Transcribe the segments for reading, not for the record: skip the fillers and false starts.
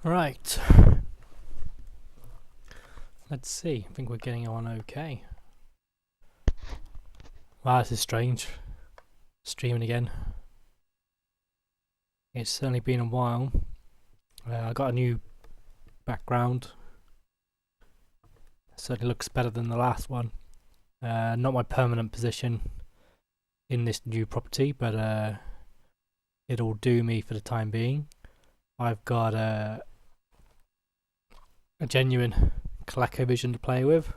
Right. Let's see. I think we're getting on okay. Wow, this is strange. Streaming again. It's certainly been a while. I got a new background. Certainly looks better than the last one. Not my permanent position in this new property, but it'll do me for the time being. I've got a genuine Colecovision to play with.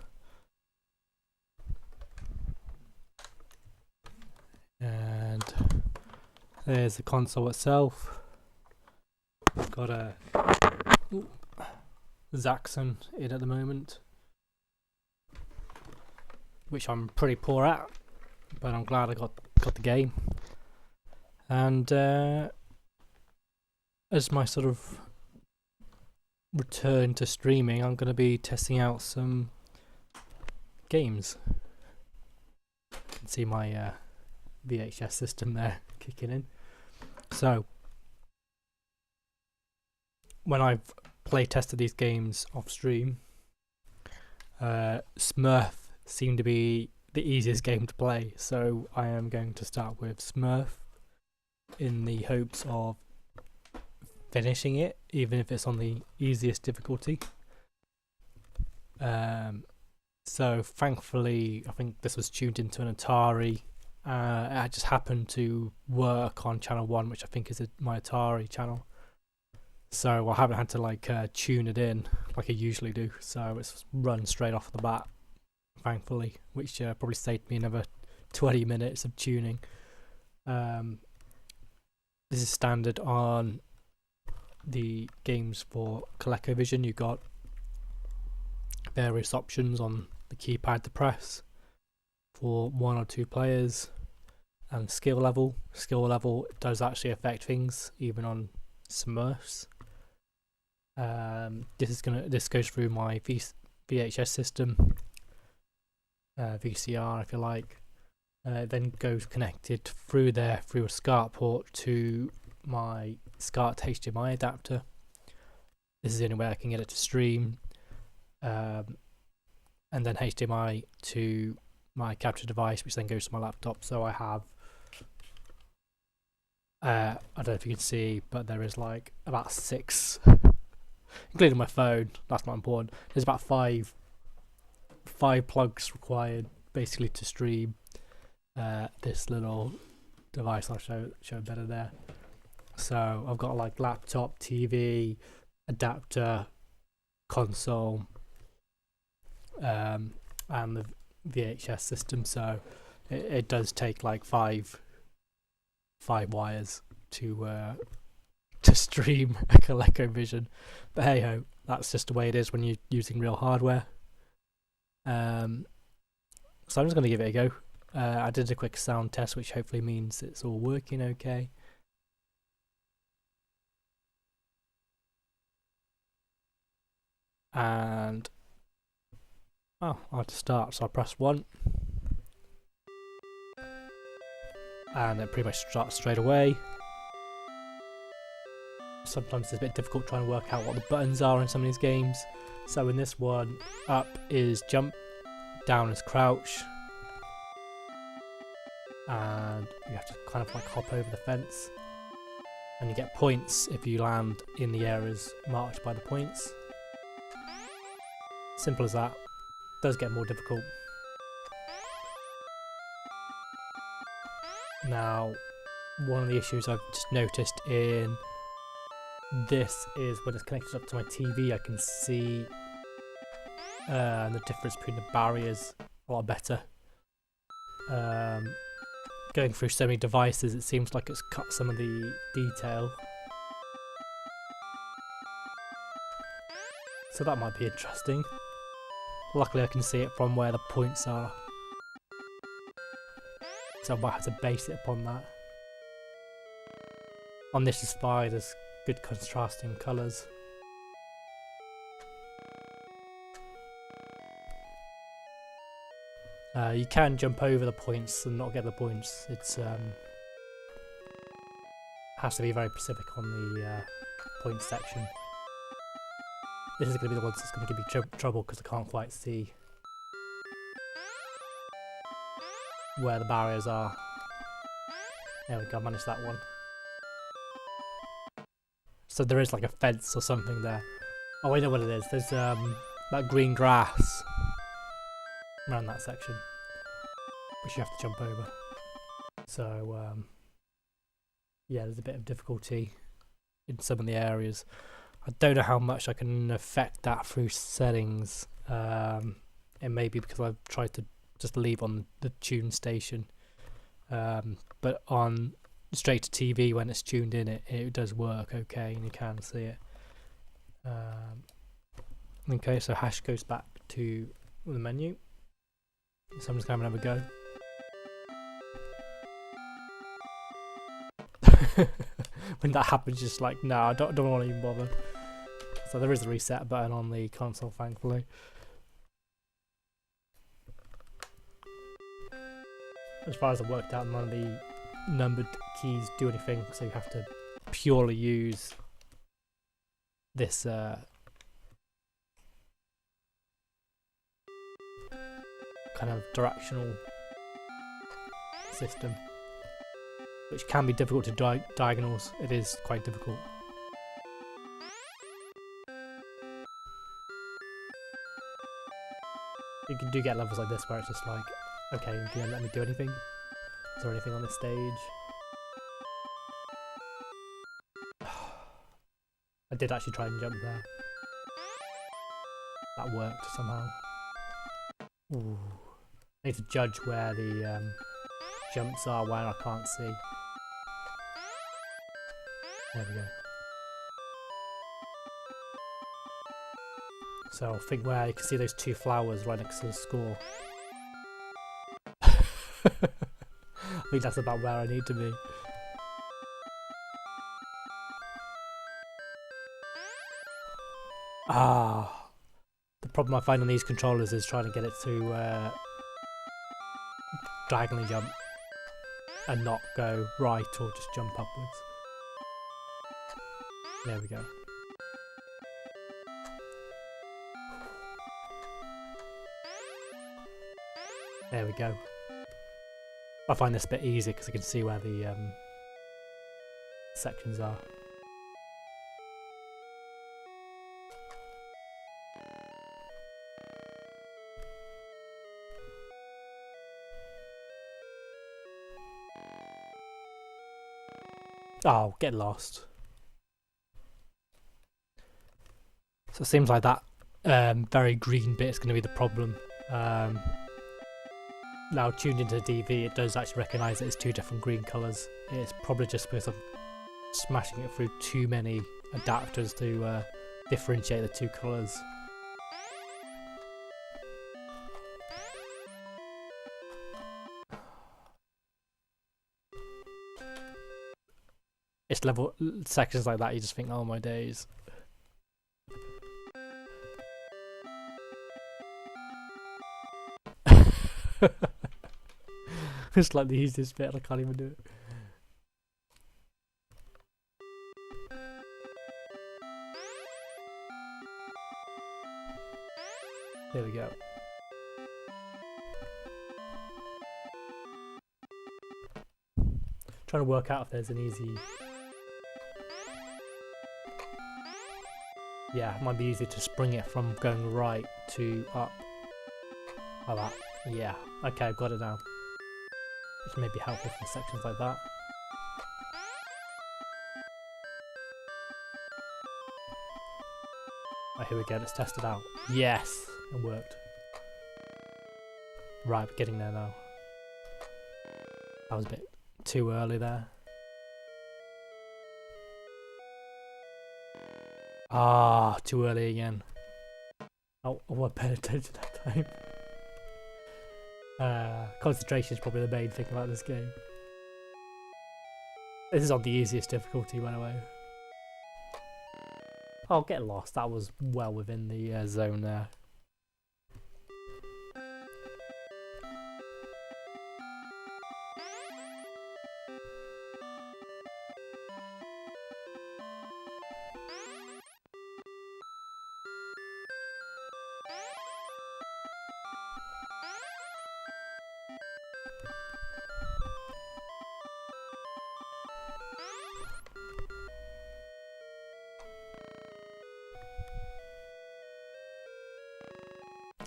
And there's the console itself. Got a Zaxxon in at the moment, which I'm pretty poor at, but I'm glad I got the game. And as my sort of return to streaming, I'm going to be testing out some games. You can see my VHS system there kicking in. So when I've play tested these games off stream, Smurf seemed to be the easiest game to play, so I am going to start with Smurf in the hopes of finishing it, even if it's on the easiest difficulty. So thankfully, I think this was tuned into an Atari. It just happened to work on channel 1, which I think is my Atari channel. So I haven't had to tune it in like I usually do. So it's run straight off the bat, thankfully, which probably saved me another 20 minutes of tuning. This is standard on the games for ColecoVision. You've got various options on the keypad to press for 1 or 2 players, and skill level. Skill level does actually affect things, even on Smurfs. This goes through my VHS system, VCR if you like. Then goes connected through a SCART port to my SCART HDMI adapter. This is the only way I can get it to stream. And then HDMI to my capture device, which then goes to my laptop. So I have, I don't know if you can see, but there is about 6, including my phone. That's not important. There's about five plugs required basically to stream this little device. I'll show better there. So I've got laptop, TV, adapter, console, and the VHS system. So it does take 5 wires to stream a ColecoVision. But hey ho, that's just the way it is when you're using real hardware. So I'm just going to give it a go. I did a quick sound test, which hopefully means it's all working okay. And I'll have to start, so I press 1 and it pretty much starts straight away. Sometimes it's a bit difficult trying to work out what the buttons are in some of these games. So in this one, up is jump, down is crouch, and you have to kind of hop over the fence, and you get points if you land in the areas marked by the points. Simple as that. Does get more difficult. Now, one of the issues I've just noticed in this is when it's connected up to my TV, I can see the difference between the barriers a lot better. Going through so many devices, it seems like it's cut some of the detail. So that might be interesting. Luckily I can see it from where the points are, so I might have to base it upon that. On this is fine, there's good contrasting colours. You can jump over the points and not get the points. It's has to be very specific on the points section. This is going to be the ones that's going to give me trouble because I can't quite see where the barriers are. There we go, I managed that one. So there is like a fence or something there. Oh, I know what it is. There's that green grass around that section, which you have to jump over. So yeah, there's a bit of difficulty in some of the areas. I don't know how much I can affect that through settings. It may be because I've tried to just leave on the tune station. But on straight to TV when it's tuned in, it does work okay and you can see it. Okay, so hash goes back to the menu. So I'm just going to have another go. When that happens, just like, no, I don't want to even bother. So there is a reset button on the console, thankfully. As far as I've worked out, none of the numbered keys do anything, so you have to purely use this kind of directional system, which can be difficult to diagonals. It is quite difficult. You do get levels like this where it's just like, okay, you can't let me do anything. Is there anything on this stage? I did actually try and jump there. That worked somehow. Ooh. I need to judge where the jumps are where I can't see. There we go. So I think where you can see those two flowers right next to the score. I think that's about where I need to be. Ah, the problem I find on these controllers is trying to get it to diagonally jump and not go right or just jump upwards. There we go. There we go. I find this a bit easier because I can see where the sections are. Oh, get lost. So it seems like that very green bit is going to be the problem. Now tuned into the DV, it does actually recognise that it's two different green colours. It's probably just because I'm smashing it through too many adapters to differentiate the two colours. It's level sections like that you just think, oh my days. It's like the easiest bit, I can't even do it. There we go. Trying to work out if there's an easy... Yeah, it might be easier to spring it from going right to up. Like that. Yeah, okay, I've got it now. Which may be helpful for sections like that. Right, here we go, let's test it out. Yes! It worked. Right, we're getting there now. That was a bit too early there. Ah, too early again. Oh, I paid attention that time. Concentration is probably the main thing about this game. This is on the easiest difficulty, by the way. Oh, get lost. That was well within the zone there.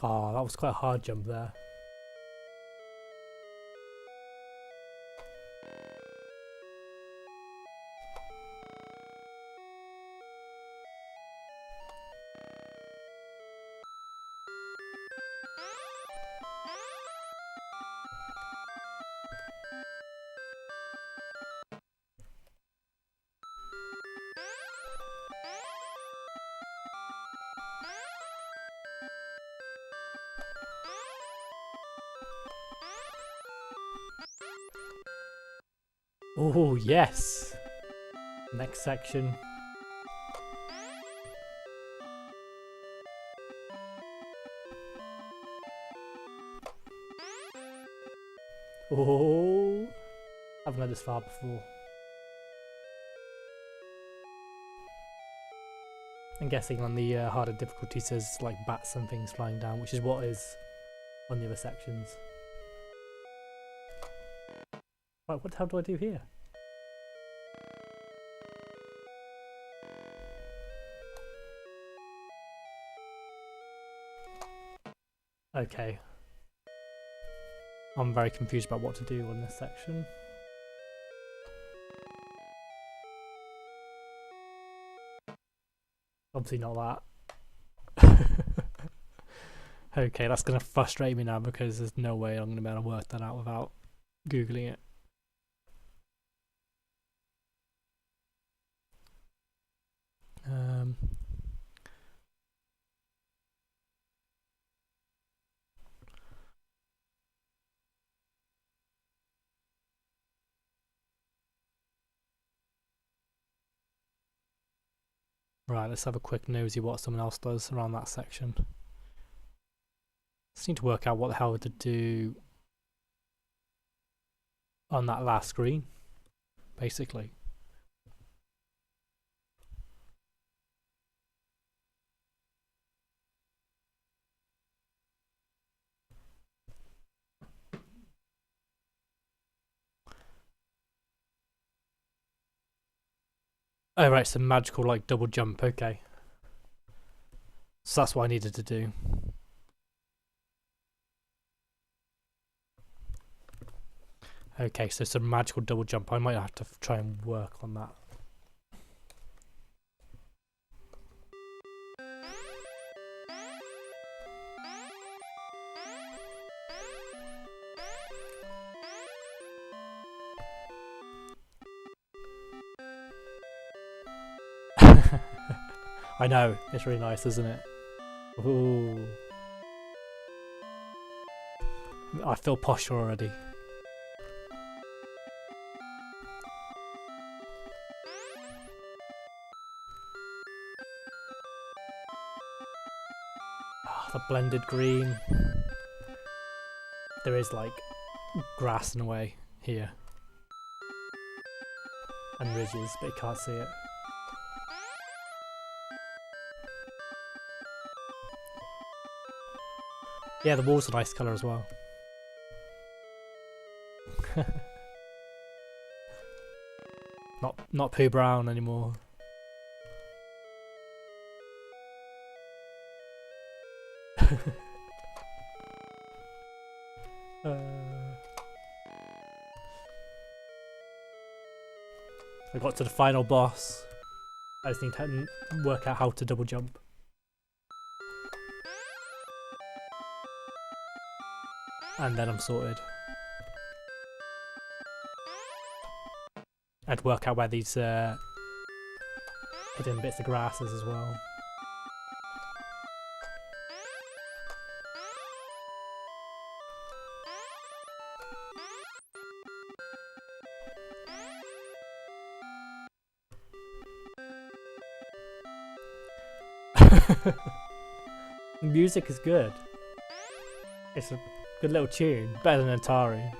Oh, that was quite a hard jump there. Oh, yes! Next section. Oh, I haven't gone this far before. I'm guessing on the harder difficulties there's like bats and things flying down, which is what is on the other sections. Right, what the hell do I do here? Okay. I'm very confused about what to do on this section. Obviously not that. Okay, that's going to frustrate me now because there's no way I'm going to be able to work that out without Googling it. Right, let's have a quick nosy what someone else does around that section. Just need to work out what the hell to do on that last screen, basically. Oh right, so magical like double jump, okay. So that's what I needed to do. Okay, so some magical double jump. I might have to try and work on that. I know, it's really nice, isn't it? Ooh. I feel posh already. Oh, the blended green. There is like grass in a way here. And ridges, but you can't see it. Yeah, the wall's a nice colour as well. Not poo brown anymore. I got to the final boss. I just need to work out how to double jump. And then I'm sorted. I'd work out where these hidden bits of grass is as well. The music is good. It's a good little tune, better than Atari.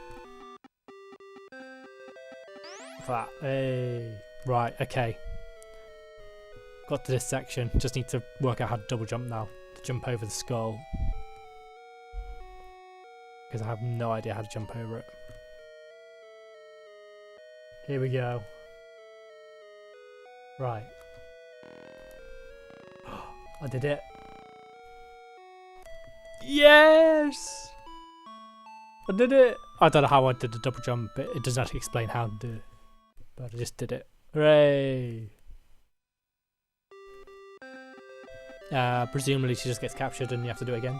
That, hey. Right, okay. Got to this section, just need to work out how to double jump now. To jump over the skull. Because I have no idea how to jump over it. Here we go. Right. I did it. Yes! I did it! I don't know how I did the double jump, but it doesn't actually explain how to do it. But I just did it. Hooray! Presumably she just gets captured and you have to do it again.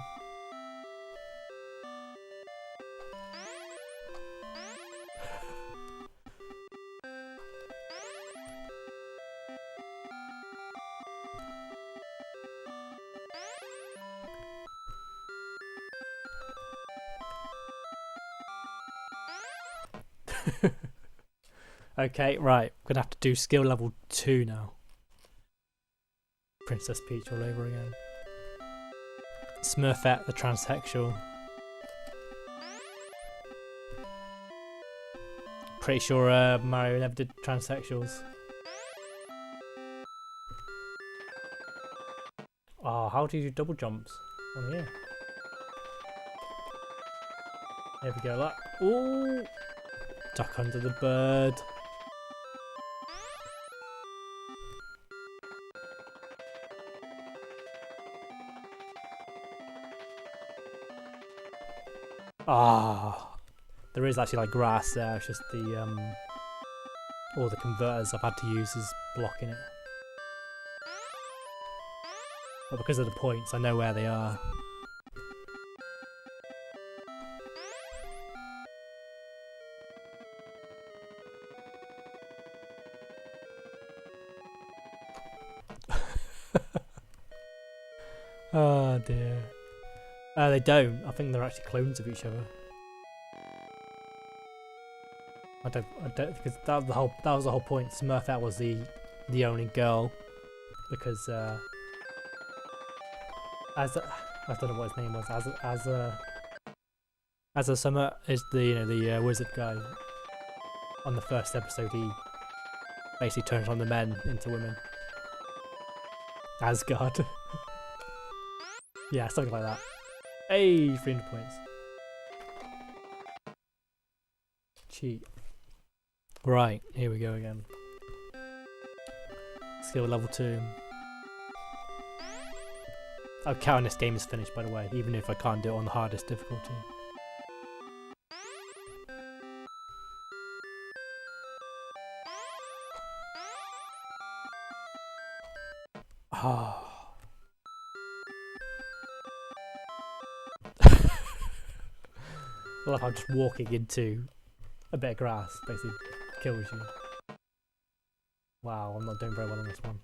Okay, right. We're gonna have to do skill level 2 now. Princess Peach all over again. Smurfette the transsexual. Pretty sure Mario never did transsexuals. Oh, how do you do double jumps on here? There we go, look. Ooh! Duck under the bird. Ah, there is actually like grass there. It's just the all the converters I've had to use is blocking it. But because of the points, I know where they are. Oh dear. They don't. I think they're actually clones of each other. I don't, because that was the whole point. Smurfette was the only girl, because I don't know what his name was. As a Summer is the wizard guy. On the first episode, he basically turns on the men into women. Asgard. Yeah, something like that. Hey, 300 points. Cheat. Right, here we go again. Skill level 2. I'll count this game is finished, by the way, even if I can't do it on the hardest difficulty. Ah. I love how just walking into a bit of grass basically kills you. Wow, I'm not doing very well on this one.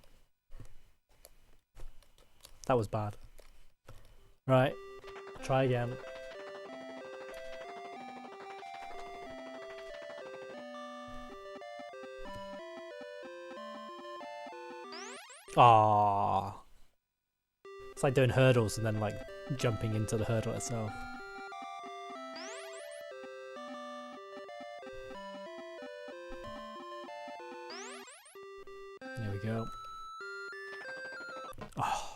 That was bad. Right, try again. Ah, it's like doing hurdles and then like jumping into the hurdle itself. There we go. Oh.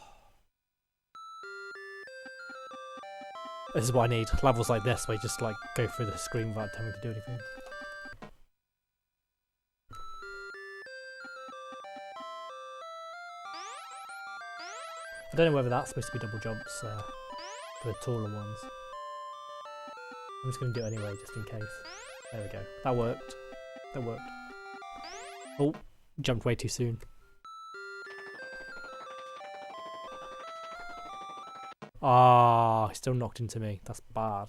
This is what I need. Levels like this where you just like go through the screen without having to do anything. I don't know whether that's supposed to be double jumps for the taller ones. I'm just going to do it anyway, just in case. There we go. That worked. That worked. Oh, jumped way too soon. Ah, he still knocked into me. That's bad.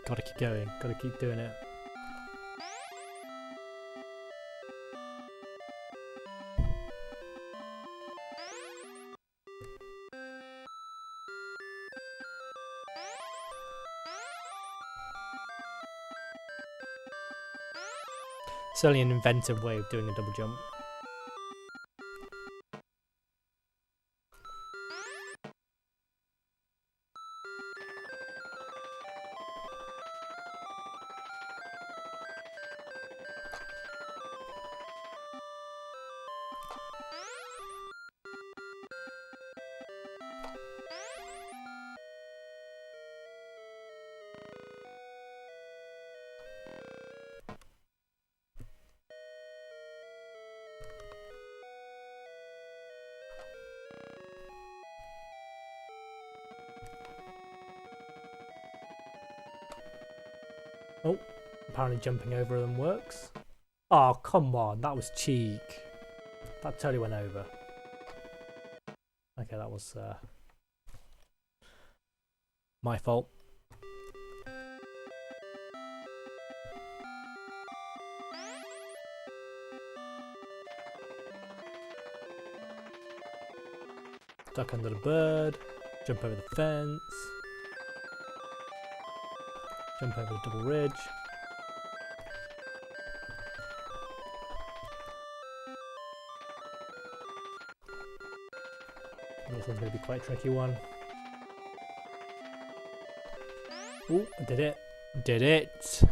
Gotta keep going. Gotta keep doing it. Certainly an inventive way of doing a double jump. Apparently jumping over them works. Oh, come on, that was cheek. That totally went over. Okay, that was my fault. Duck under the bird, jump over the fence, jump over the double ridge. This one's going to be quite a tricky one. Oh, I did it. Did it.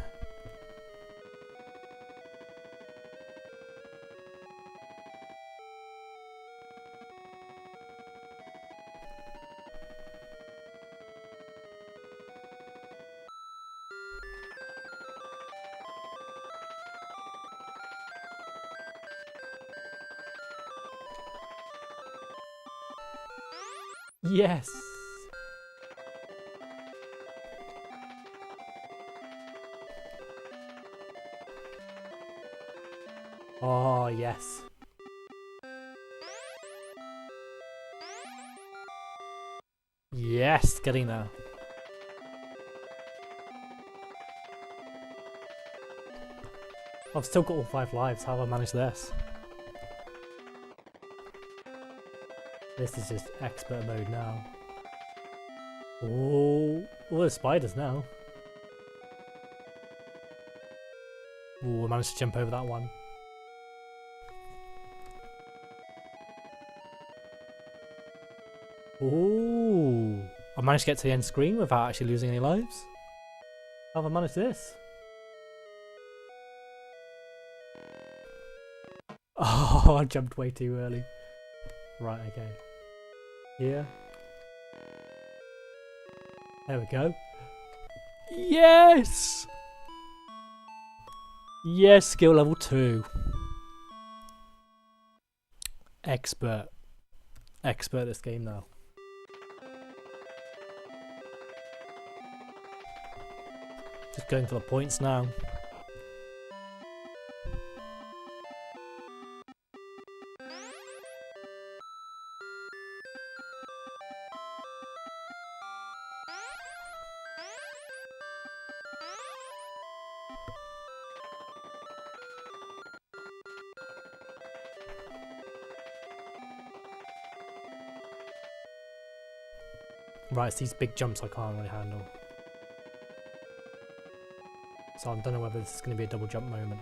Yes. Oh, yes. Yes, getting there. I've still got all 5 lives. How have I managed this? This is just expert mode now. Oh, there's spiders now. Oh, I managed to jump over that one. Oh, I managed to get to the end screen without actually losing any lives. How have I managed this? Oh, I jumped way too early. Right, okay. Here. There we go. Yes! Yes, skill level 2. Expert. Expert this game now. Just going for the points now. Right, it's these big jumps I can't really handle. So I don't know whether this is going to be a double jump moment.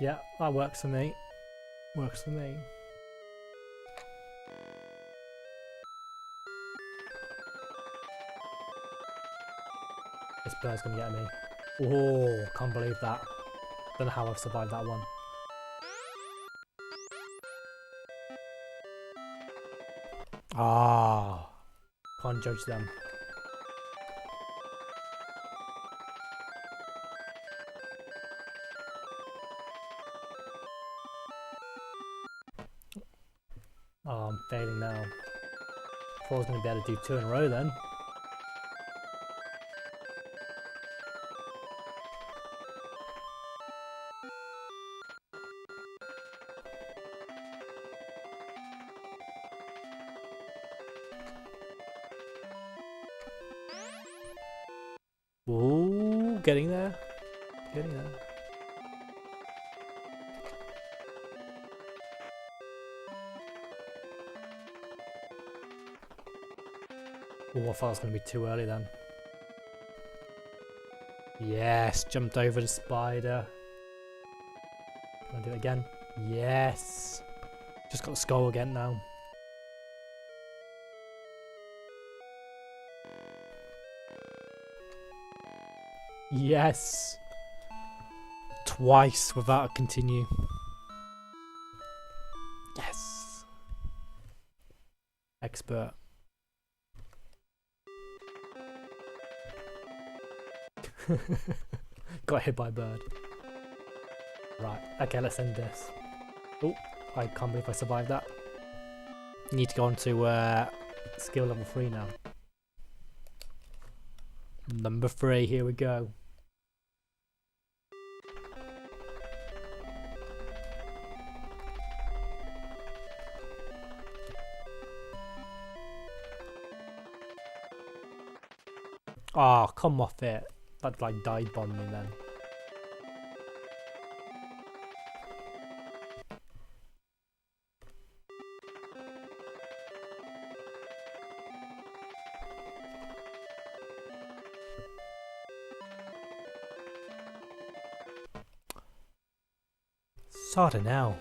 Yeah, that works for me. Works for me. This bird's going to get me. Oh, can't believe that. Don't know how I've survived that one. Ah, can't judge them. Oh, I'm failing now. Thought I was going to be able to do 2 in a row then. Ooh, getting there. Getting there. Ooh, I thought it was going to be too early then. Yes, jumped over the spider. Can I do it again? Yes. Just got the skull again now. Yes. Twice without a continue. Yes. Expert. Got hit by a bird. Right, okay, let's end this. Oh, I can't believe I survived that. Need to go on to skill level 3 now. Number 3, here we go. Oh, come off it. That like dive bomb me then. Sorta now.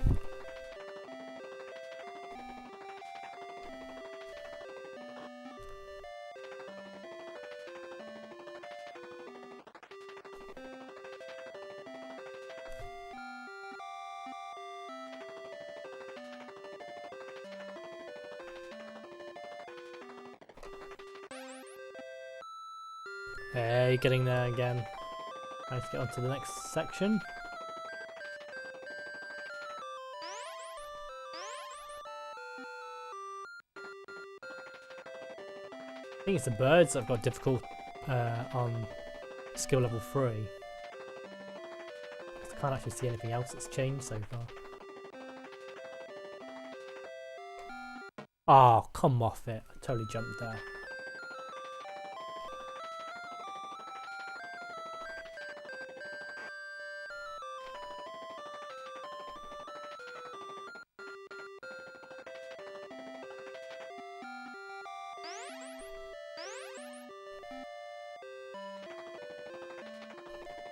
Hey, getting there again. Let's get on to the next section. I think it's the birds that have got difficult on skill level 3. I can't actually see anything else that's changed so far. Oh, come off it. I totally jumped there.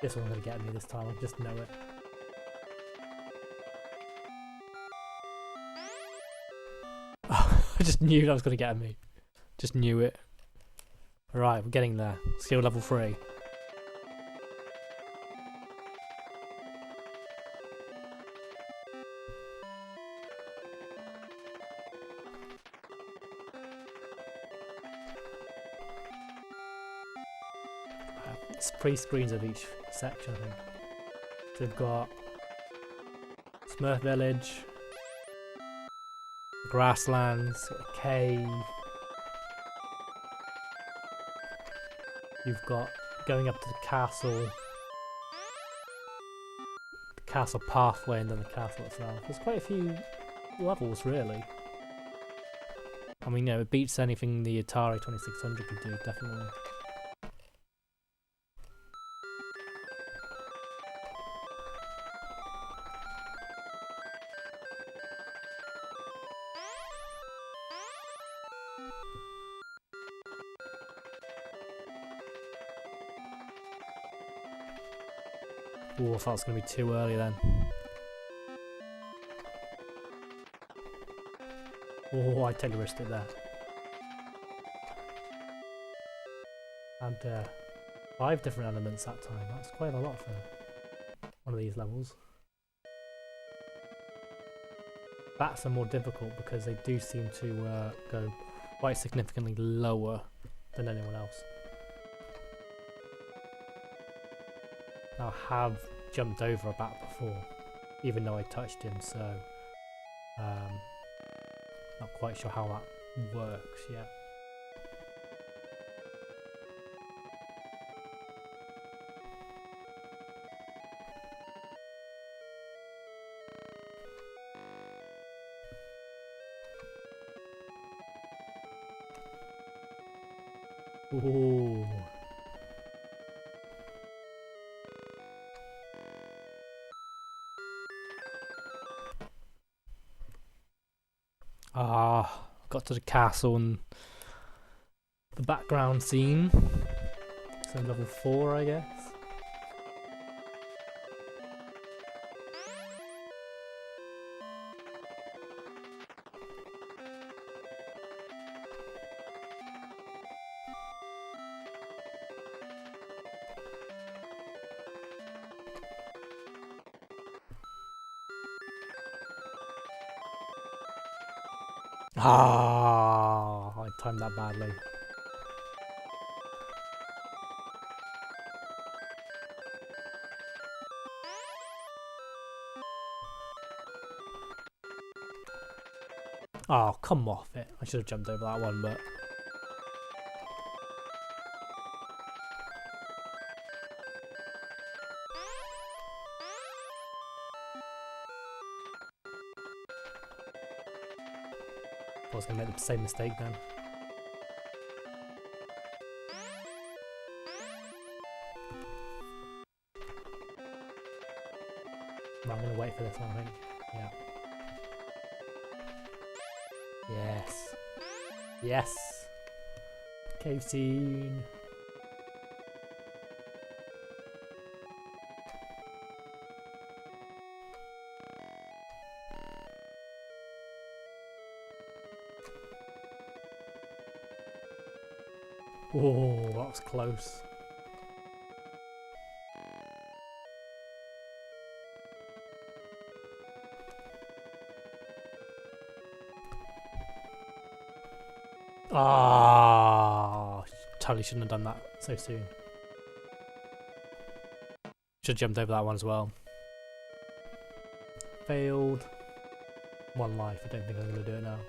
This one's gonna get me this time, I just know it. I just knew that was gonna get me. Just knew it. Alright, we're getting there. Skill level 3. It's 3 screens of each section, I think. So we've got Smurf Village, grasslands, a cave. You've got going up to the castle pathway, and then the castle itself. There's quite a few levels, really. I mean, you know, it beats anything the Atari 2600 could do, definitely. Oh, I thought it was going to be too early then. Oh, I totally risked it there. And 5 different elements that time. That's quite a lot for one of these levels. Bats are more difficult because they do seem to go quite significantly lower than anyone else. I have jumped over a bat before, even though I touched him, so not quite sure how that works yet. Ooh. Got to the castle and the background scene. So level 4, I guess. I timed that badly. Oh, come off it. I should have jumped over that one, but... I was going to make the same mistake then. Well, I'm gonna wait for this one, I think. Yeah. Yes. Yes. Cave scene. Oh, that was close. Ah, totally shouldn't have done that so soon. Should have jumped over that one as well. Failed. One life. I don't think I'm going to do it now.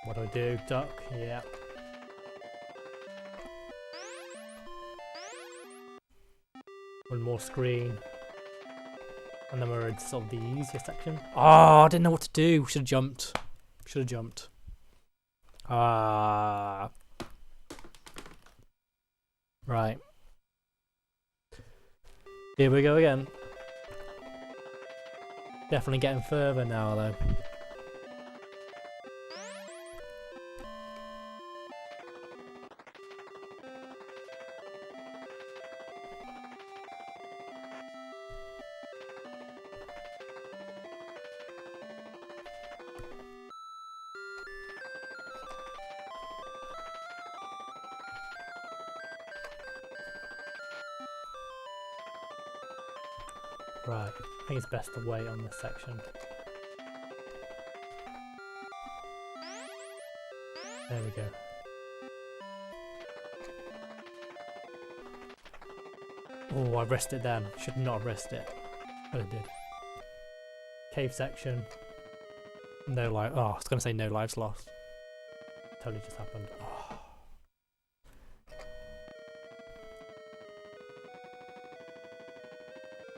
What do I do? Duck? Yeah. One more screen. And then we're in sort of the easier section. Oh, I didn't know what to do. Should have jumped. Should have jumped. Ah. Right. Here we go again. Definitely getting further now though. Right, I think it's best to wait on this section. There we go. Oh, I risked it then. Should not have risked it. But I did. Cave section. No life. Oh, I was going to say no lives lost. Totally just happened. Oh.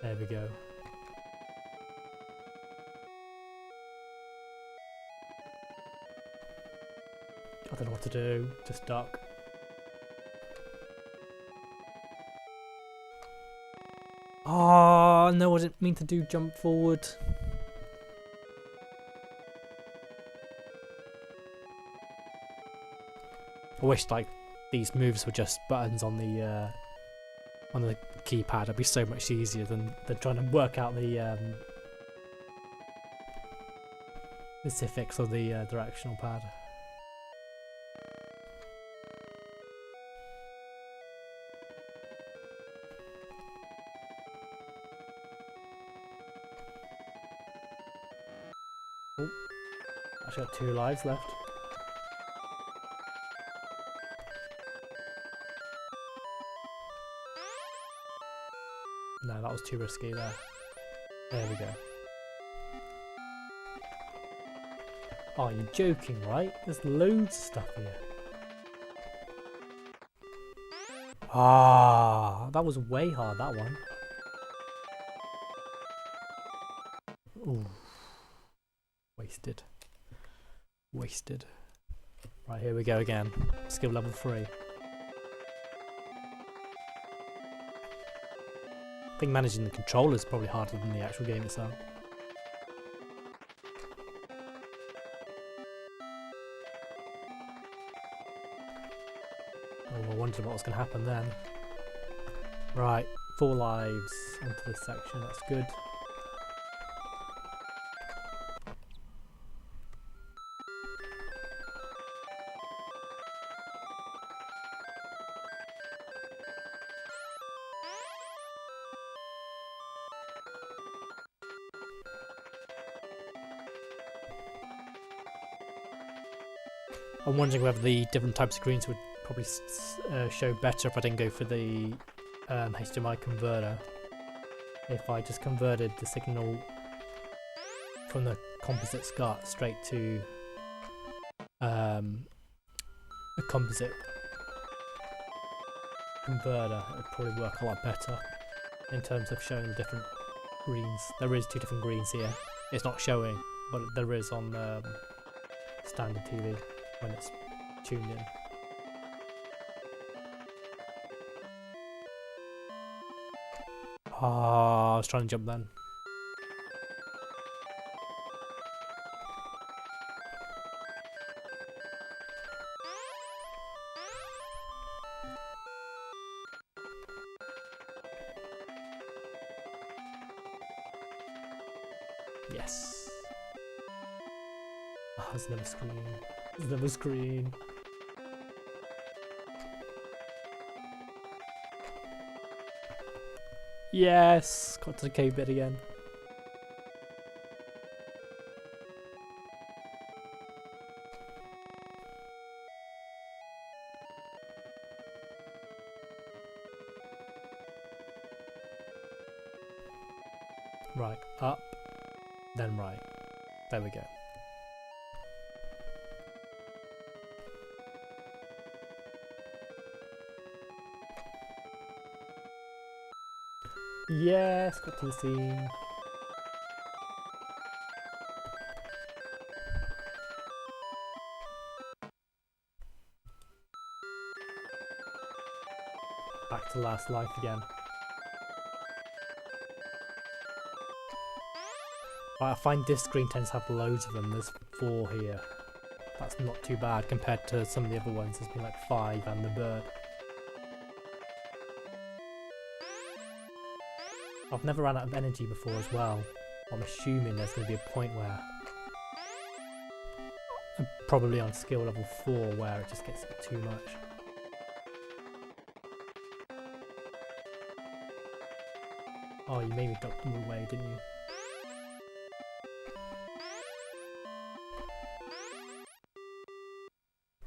There we go. I don't know what to do. Just duck. Oh no, I didn't mean to do jump forward. I wish like these moves were just buttons on the keypad. It'd be so much easier than trying to work out the specifics of the directional pad. Oh, actually got 2 lives left. No, that was too risky there. There we go. Oh, you're joking, right? There's loads of stuff here. Ah, that was way hard, that one. Ooh. Wasted. Wasted. Right, here we go again. Skill level 3. I think managing the controller is probably harder than the actual game itself. Oh, I wondered what was going to happen then. Right, 4 lives onto this section, that's good. I'm wondering whether the different types of screens would probably show better if I didn't go for the HDMI converter. If I just converted the signal from the composite SCART straight to a composite converter, it would probably work a lot better in terms of showing the different greens. There is 2 different greens here. It's not showing, but there is on standard TV when it's tuned in. Ah, I was trying to jump then. Yes. Oh, there's another screen. There's another screen. Yes! Got to the cave bit again. Right, up, then right. There we go. Yes, got to the scene. Back to last life again. Right, I find this screen tends to have loads of them. There's 4 here. That's not too bad compared to some of the other ones. There's been like 5 and the bird. I've never run out of energy before as well. I'm assuming there's going to be a point where I'm probably on skill level 4 where it just gets too much. Oh, you made me duck them away, didn't you?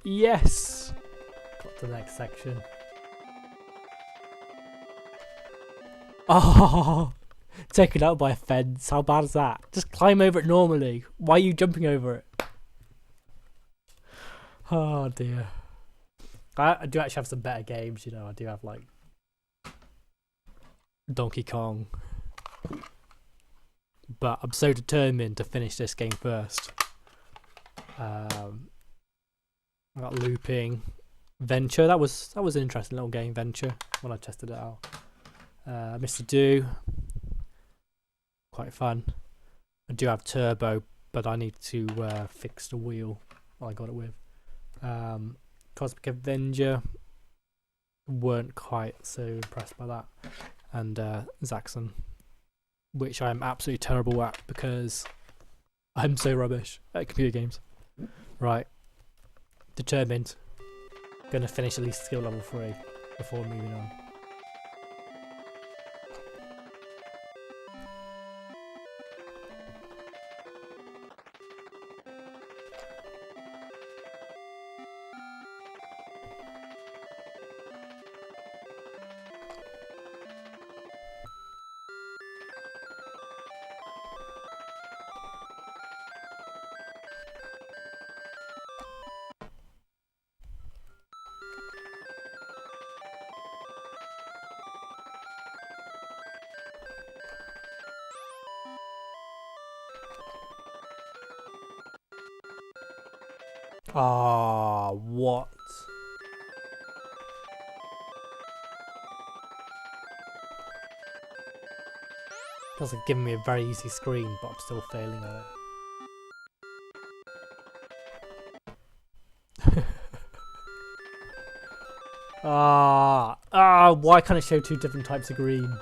Yes! Got to the next section. Oh, taken out by a fence. How bad is that? Just climb over it normally. Why are you jumping over it? Oh dear. I do actually have some better games, you know. I do have like Donkey Kong. But I'm so determined to finish this game first. I got looping. Venture. That was an interesting little game, Venture, when I tested it out. Mr. Do, quite fun. I do have turbo, but I need to fix the wheel I got it with. Cosmic Avenger, weren't quite so impressed by that. And Zaxxon, which I'm absolutely terrible at because I'm so rubbish at computer games. Right, determined. Gonna finish at least skill level 3 before moving on. Ah, what? Feels like giving me a very easy screen, but I'm still failing at it. Why can't it show 2 different types of green?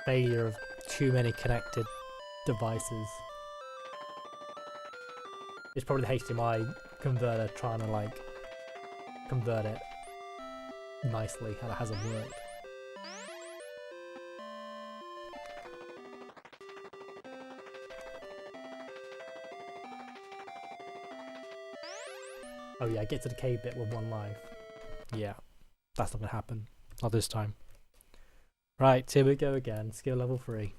Failure of too many connected devices. It's probably the HDMI converter trying to like convert it nicely and it hasn't worked. Oh yeah, get to the cave bit with 1 life. Yeah, that's not gonna happen. Not this time. Right, here we go again. Skill level 3.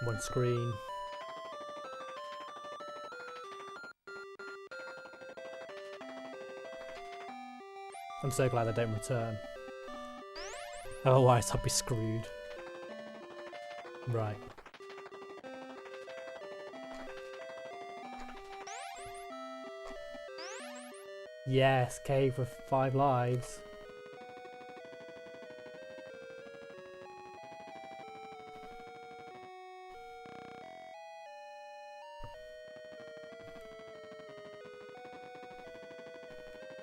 One screen. I'm so glad I don't return. Otherwise I'll be screwed. Right. Yes, cave with 5 lives.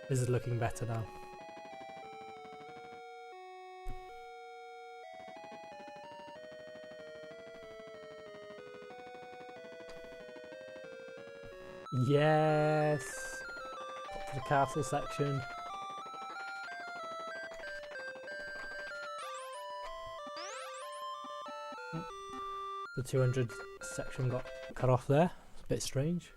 This is looking better now. Yes! Got to the castle section. The 200 section got cut off there. It's a bit strange.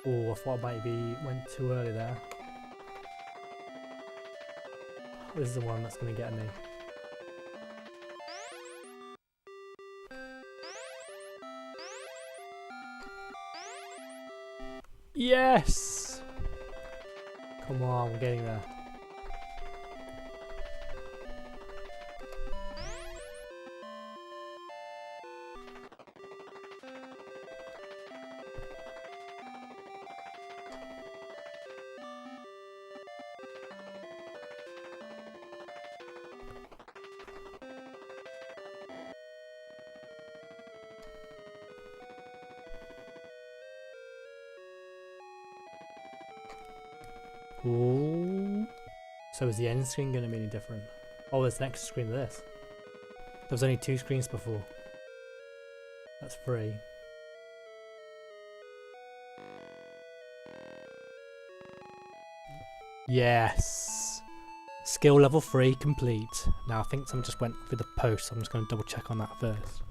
Oh, I thought I maybe went too early there. This is the one that's going to get me. Yes! Come on, we're getting there. Ooh. So is the end screen going to be any different? Oh, there's an extra screen to this. There was only 2 screens before. That's 3. Yes! Skill level 3 complete. Now I think someone just went through the post, so I'm just going to double check on that first.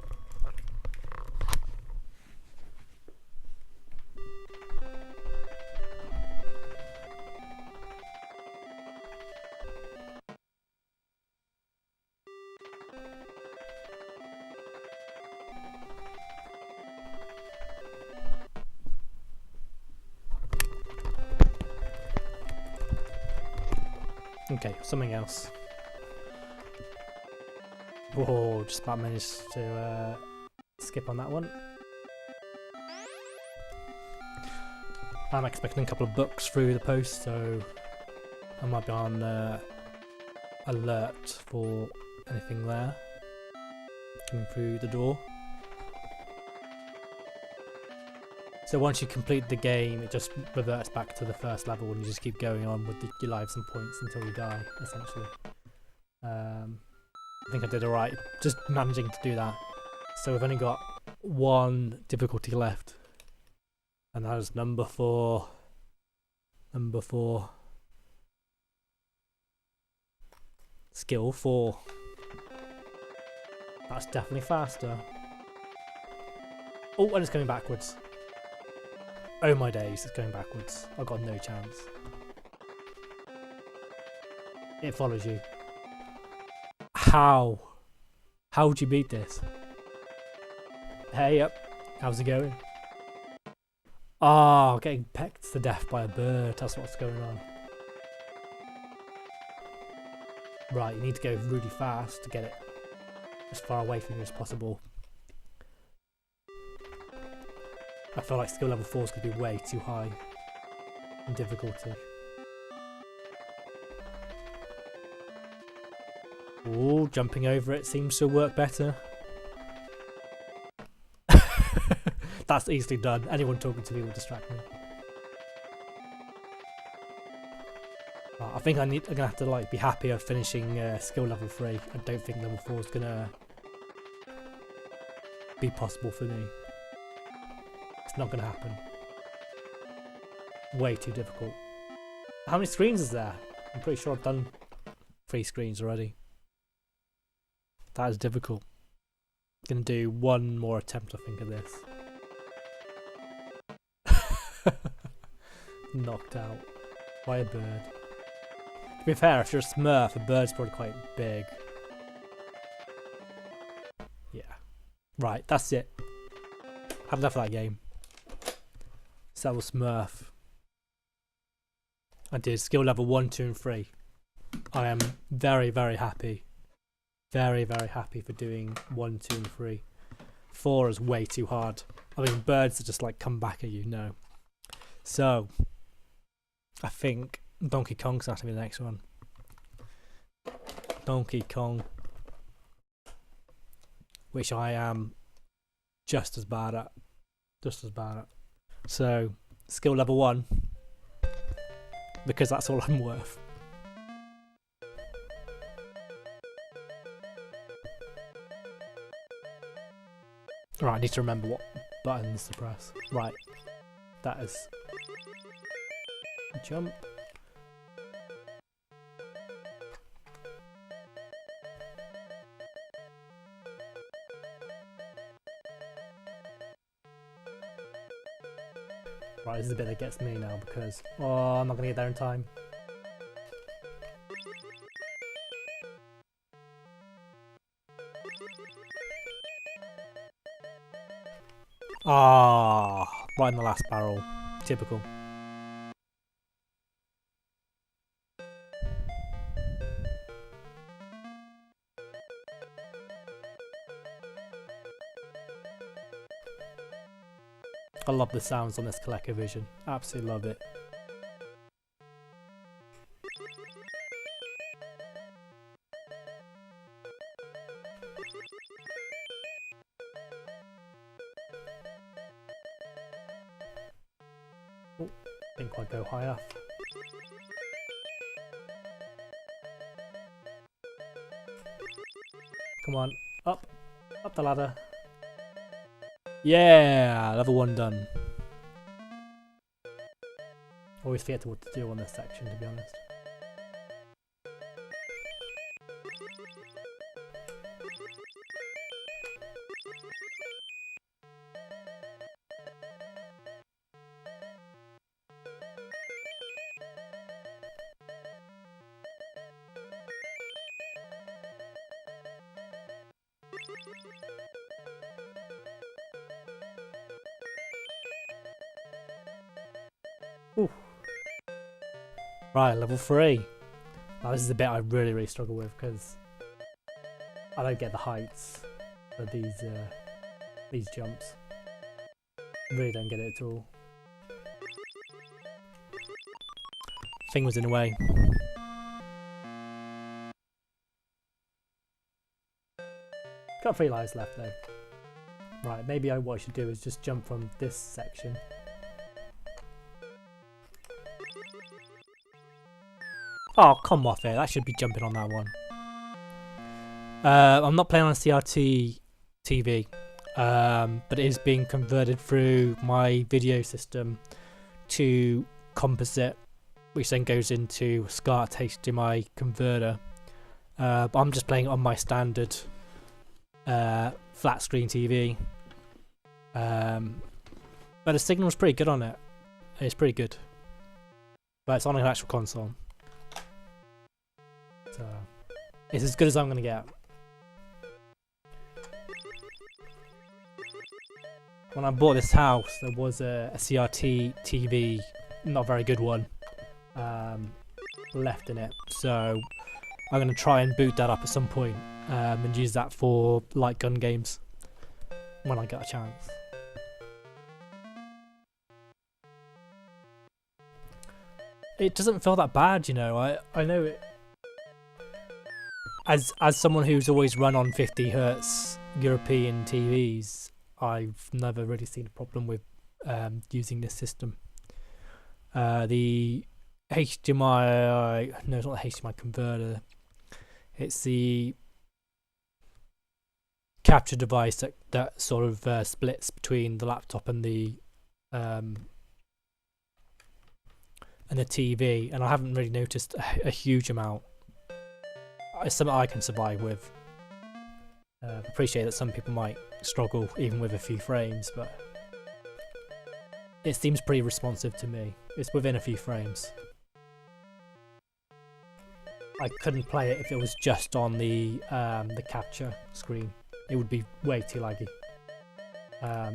Okay, something else. Whoa, just about managed to skip on that one. I'm expecting a couple of books through the post, so I might be on alert for anything there coming through the door. So once you complete the game, it just reverts back to the first level and you just keep going on with your lives and points until you die, essentially. I think I did alright, just managing to do that. So we've only got 1 difficulty left. And that is number 4. Number 4. Skill 4. That's definitely faster. Oh, and it's going backwards. Oh my days, it's going backwards. I've got no chance. It follows you. How? How would you beat this? Hey up, how's it going? Oh, getting pecked to death by a bird, that's what's going on. Right, you need to go really fast to get it as far away from you as possible. I feel like skill level 4 is going to be way too high. in difficulty. Oh, jumping over it seems to work better. That's easily done. Anyone talking to me will distract me. I think I'm gonna have to like be happy of finishing skill level 3. I don't think level 4 is gonna be possible for me. It's not gonna happen. Way too difficult. How many screens is there? I'm pretty sure I've done 3 screens already. That is difficult. I'm gonna do one more attempt, I think, of this. Knocked out by a bird. To be fair, if you're a Smurf, a bird's probably quite big. Yeah. Right, that's it. Had enough of that game. So that was Smurf. I did skill level 1, 2 and 3. I am very, very happy. Very, very happy for doing 1, 2 and 3. 4 is way too hard. I mean, birds are just like come back at you, no. So, I think Donkey Kong's going to be the next one. Donkey Kong. Which I am just as bad at. Just as bad at. So, skill level 1. Because that's all I'm worth. Right, I need to remember what buttons to press. Right. That is jump. Right, this is the bit that gets me now because I'm not gonna get there in time. Right in the last barrel. Typical. I love the sounds on this Colecovision. Absolutely love it. Oh, didn't quite go high enough. Come on, up the ladder. Yeah, level 1 done. Always forget what to do on this section, to be honest. Ooh. Right, level 3. Now this is the bit I really struggle with because I don't get the heights of these jumps. Really don't get it at all. Thing was in the way. Got 3 lives left though. Right, maybe what I should do is just jump from this section. Oh, come off it. I should be jumping on that one. I'm not playing on a CRT TV, but it is being converted through my video system to composite, which then goes into SCART HDMI converter. But I'm just playing it on my standard flat screen TV. But the signal's pretty good on it. It's pretty good. But it's on an actual console. So it's as good as I'm going to get. When I bought this house, there was a CRT TV, not a very good one, left in it. So I'm going to try and boot that up at some point and use that for light gun games when I get a chance. it doesn't feel that bad, you know. I know it. As someone who's always run on 50 hertz European TVs, I've never really seen a problem with using this system. The HDMI, no, it's not the HDMI converter. It's the capture device that sort of splits between the laptop and the TV, and I haven't really noticed a huge amount. It's something I can survive with. Appreciate that some people might struggle even with a few frames, but it seems pretty responsive to me. It's within a few frames. I couldn't play it if it was just on the capture screen. It would be way too laggy,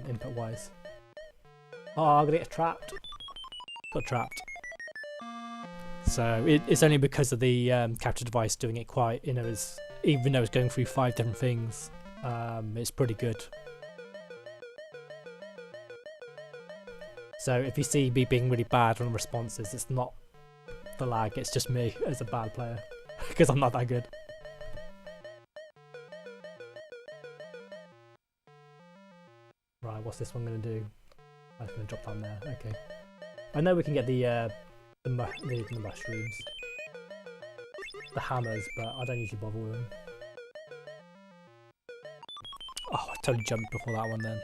input wise. Oh, I'm gonna get trapped. Got trapped. So it's only because of the capture device doing it quite, even though it's going through 5 different things, it's pretty good. So if you see me being really bad on responses, it's not the lag, it's just me as a bad player, because I'm not that good. Right, what's this one going to do? I'm going to drop down there, okay. I know we can get the mushrooms, the hammers, but I don't usually bother with them. Oh, I totally jumped before that one then.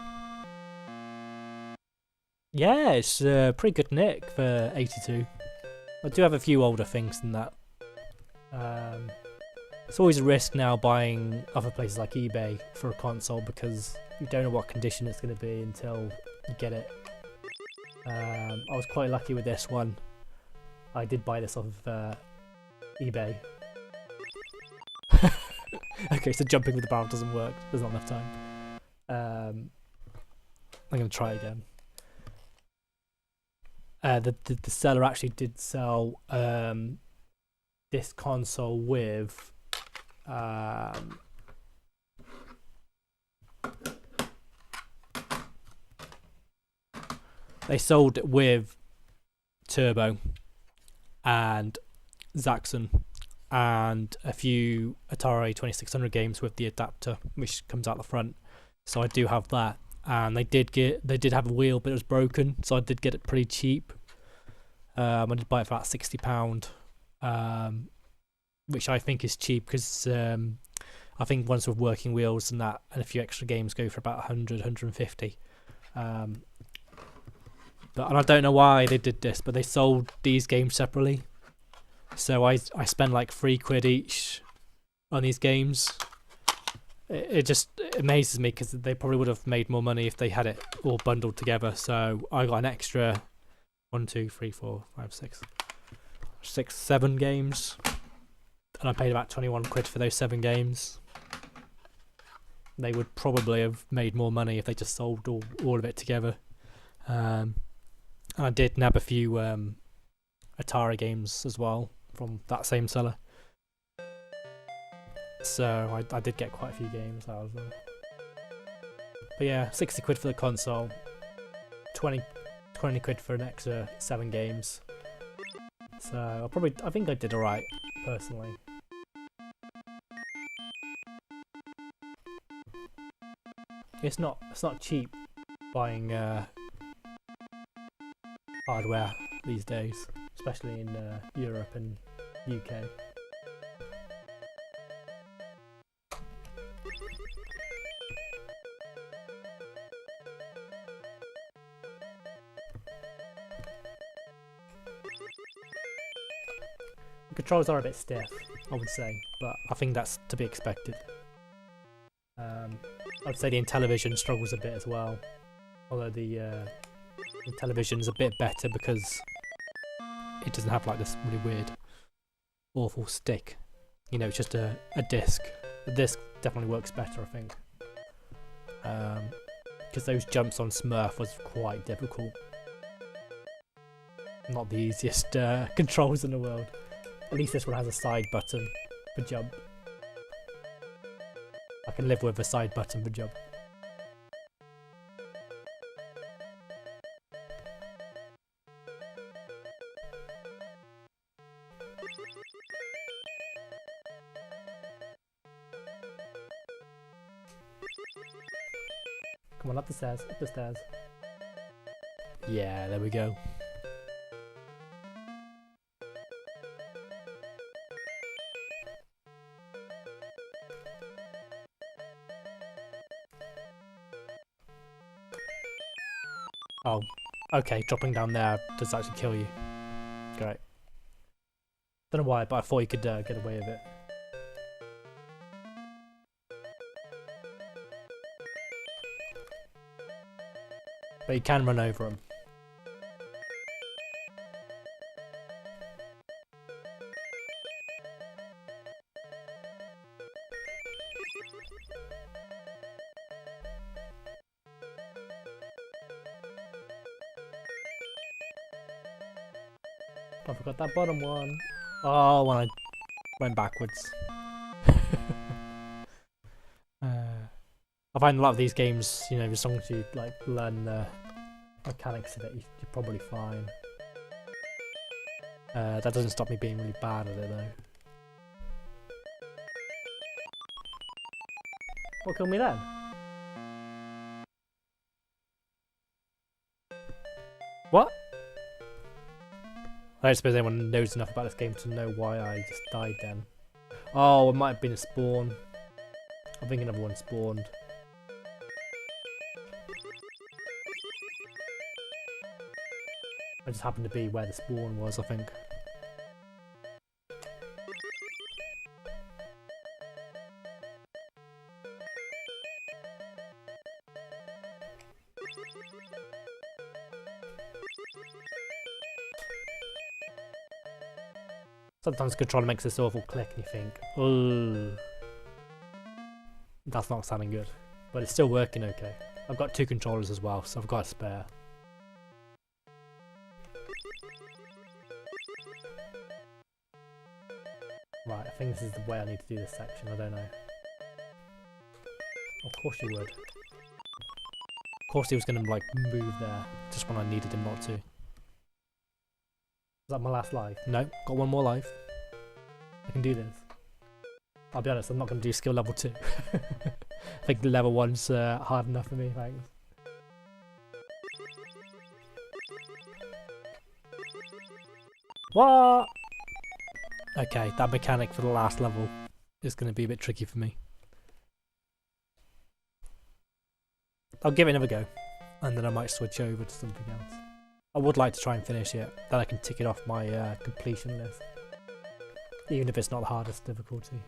Yeah, it's pretty good nick for 82. I do have a few older things than that. It's always a risk now buying other places like eBay for a console because you don't know what condition it's going to be until you get it. I was quite lucky with this one. I did buy this off of eBay. Okay, so jumping with the barrel doesn't work. There's not enough time. I'm going to try again. The seller actually did sell this console with they sold it with Turbo and Zaxxon and a few Atari 2600 games with the adapter which comes out the front. So I do have that, and they did have a wheel, but it was broken, so I did get it pretty cheap. I did buy it for about £60, which I think is cheap because I think ones with working wheels and that and a few extra games go for about 100, 150. And I don't know why they did this, but they sold these games separately. So I spend like £3 each on these games. It just amazes me because they probably would have made more money if they had it all bundled together. So I got an extra 1, 2, 3, 4, 5, 6, 7 games, and I paid about £21 for those 7 games. They would probably have made more money if they just sold all of it together. And I did nab a few Atari games as well from that same seller. So I did get quite a few games out of them. But yeah, £60 for the console, 20 quid for an extra 7 games. So I think I did alright, personally. It's not cheap buying hardware these days, especially in Europe and UK. The controls are a bit stiff, I would say, but I think that's to be expected. I'd say the Intellivision struggles a bit as well, although the Intellivision's a bit better because it doesn't have like this really weird, awful stick. You know, it's just a disc. The disc definitely works better, I think. Because those jumps on Smurf was quite difficult. Not the easiest controls in the world. At least this one has a side button for jump. I can live with a side button for jump. Come on, up the stairs, up the stairs. Yeah, there we go. Oh, okay, dropping down there does actually kill you. Great. Don't know why, but I thought you could get away with it. But you can run over them. I forgot that bottom one. Oh, when I went backwards. I find a lot of these games, you know, as long as you like learn the mechanics of it, you're probably fine. That doesn't stop me being really bad at it though. What killed me then? What? I don't suppose anyone knows enough about this game to know why I just died then. Oh, it might have been a spawn. I think another one spawned. I just happened to be where the spawn was, I think. Sometimes the controller makes this awful click and you think, oh, that's not sounding good. But it's still working okay. I've got two controllers as well, so I've got a spare. Right, I think this is the way I need to do this section, I don't know. Of course you would. Of course he was going to like move there, just when I needed him not to. Is that my last life? No, got one more life. I can do this. I'll be honest, I'm not going to do skill level 2. I think level 1's hard enough for me, thanks. What? Okay, that mechanic for the last level is going to be a bit tricky for me. I'll give it another go, and then I might switch over to something else. I would like to try and finish it, then I can tick it off my completion list. Even if it's not the hardest difficulty.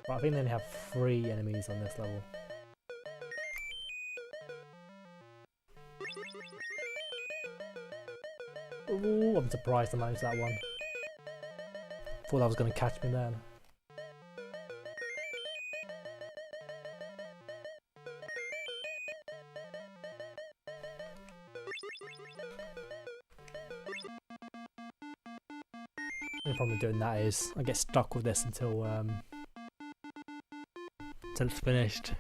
Right, I think they only have 3 enemies on this level. Ooh, I'm surprised I managed that one. Thought that was going to catch me then. The problem with doing that is I get stuck with this until it's finished.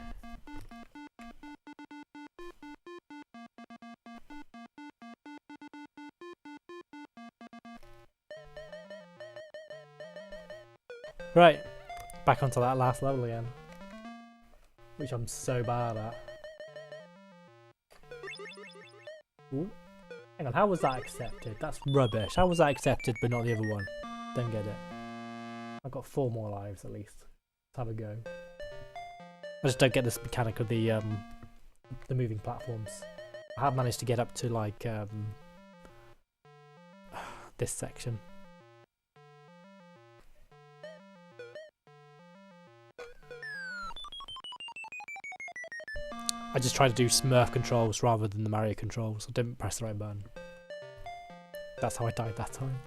Right, back onto that last level again, which I'm so bad at. Ooh. Hang on, how was that accepted? That's rubbish. How was that accepted but not the other one? Don't get it. I've got 4 more lives at least. Let's have a go. I just don't get this mechanic of the moving platforms. I have managed to get up to like this section. I just tried to do Smurf controls rather than the Mario controls. I didn't press the right button. That's how I died that time.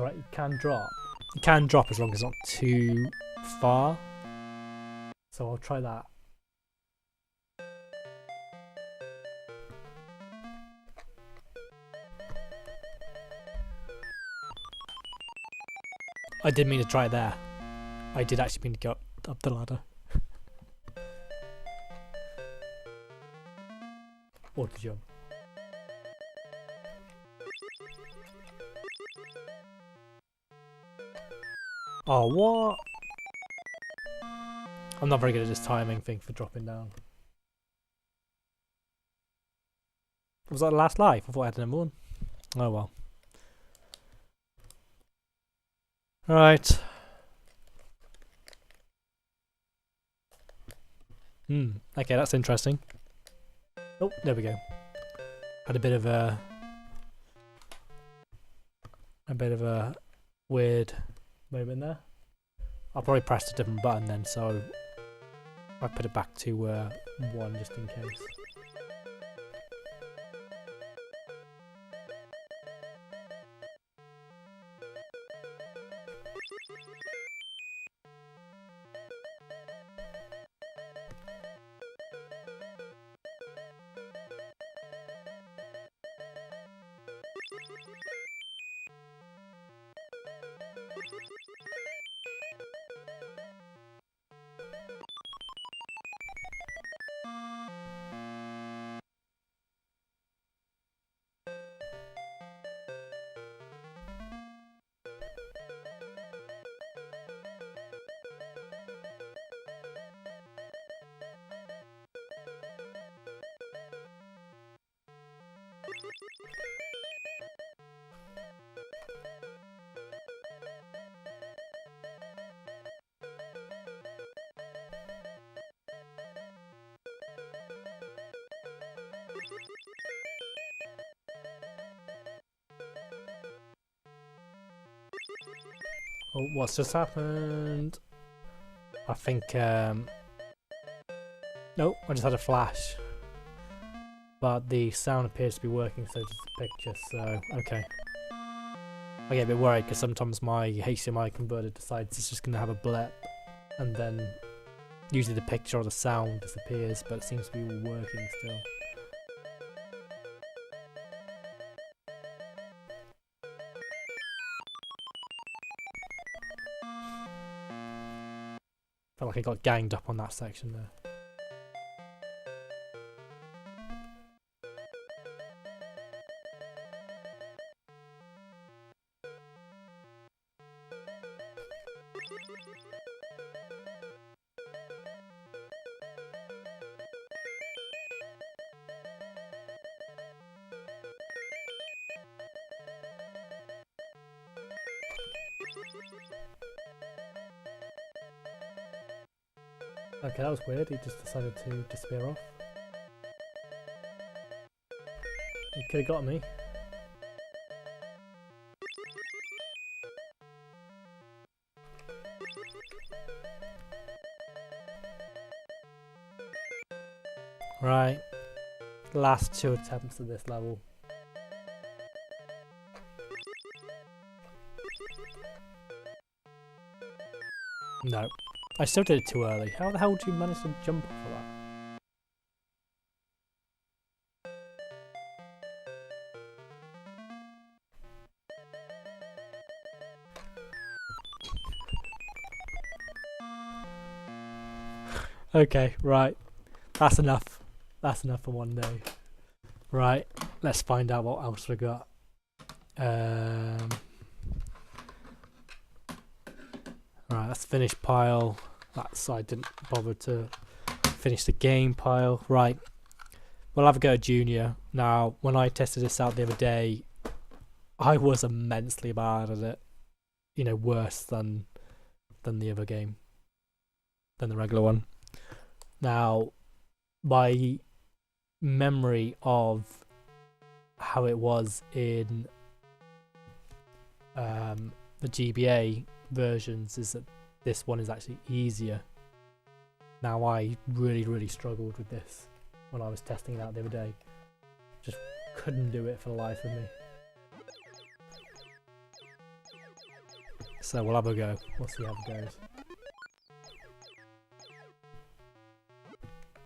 Alright, you can drop. You can drop as long as it's not too far. So I'll try that. I did mean to try it there. I did actually mean to go up the ladder. Or to jump. Oh, what? I'm not very good at this timing thing for dropping down. Was that the last life? I thought I had number one. Oh well. Right. Okay, that's interesting. Oh, there we go. Had a bit of a weird moment there. I'll probably press a different button then, so I put it back to 1 just in case. Oh, what's just happened? I think, nope, I just had a flash. But the sound appears to be working, so does the picture, so, okay. I get a bit worried because sometimes my HDMI converter decides it's just going to have a blip, and then usually the picture or the sound disappears, but it seems to be working still. Felt like I got ganged up on that section there. Okay, that was weird, he just decided to disappear off. He could have got me. Right, last 2 attempts at this level. No. I still did it too early. How the hell did you manage to jump off of that? Okay, right. That's enough. That's enough for one day. Right, let's find out what else we got. Right, that's finished pile. That's I didn't bother to finish the game pile. Right, we'll have a go at Junior. Now, when I tested this out the other day, I was immensely bad at it. You know, worse than the other game, than the regular one. Now, my memory of how it was in the GBA versions is that this one is actually easier. Now, I really struggled with this when I was testing it out the other day. Just couldn't do it for the life of me. So we'll have a go. We'll see how it goes.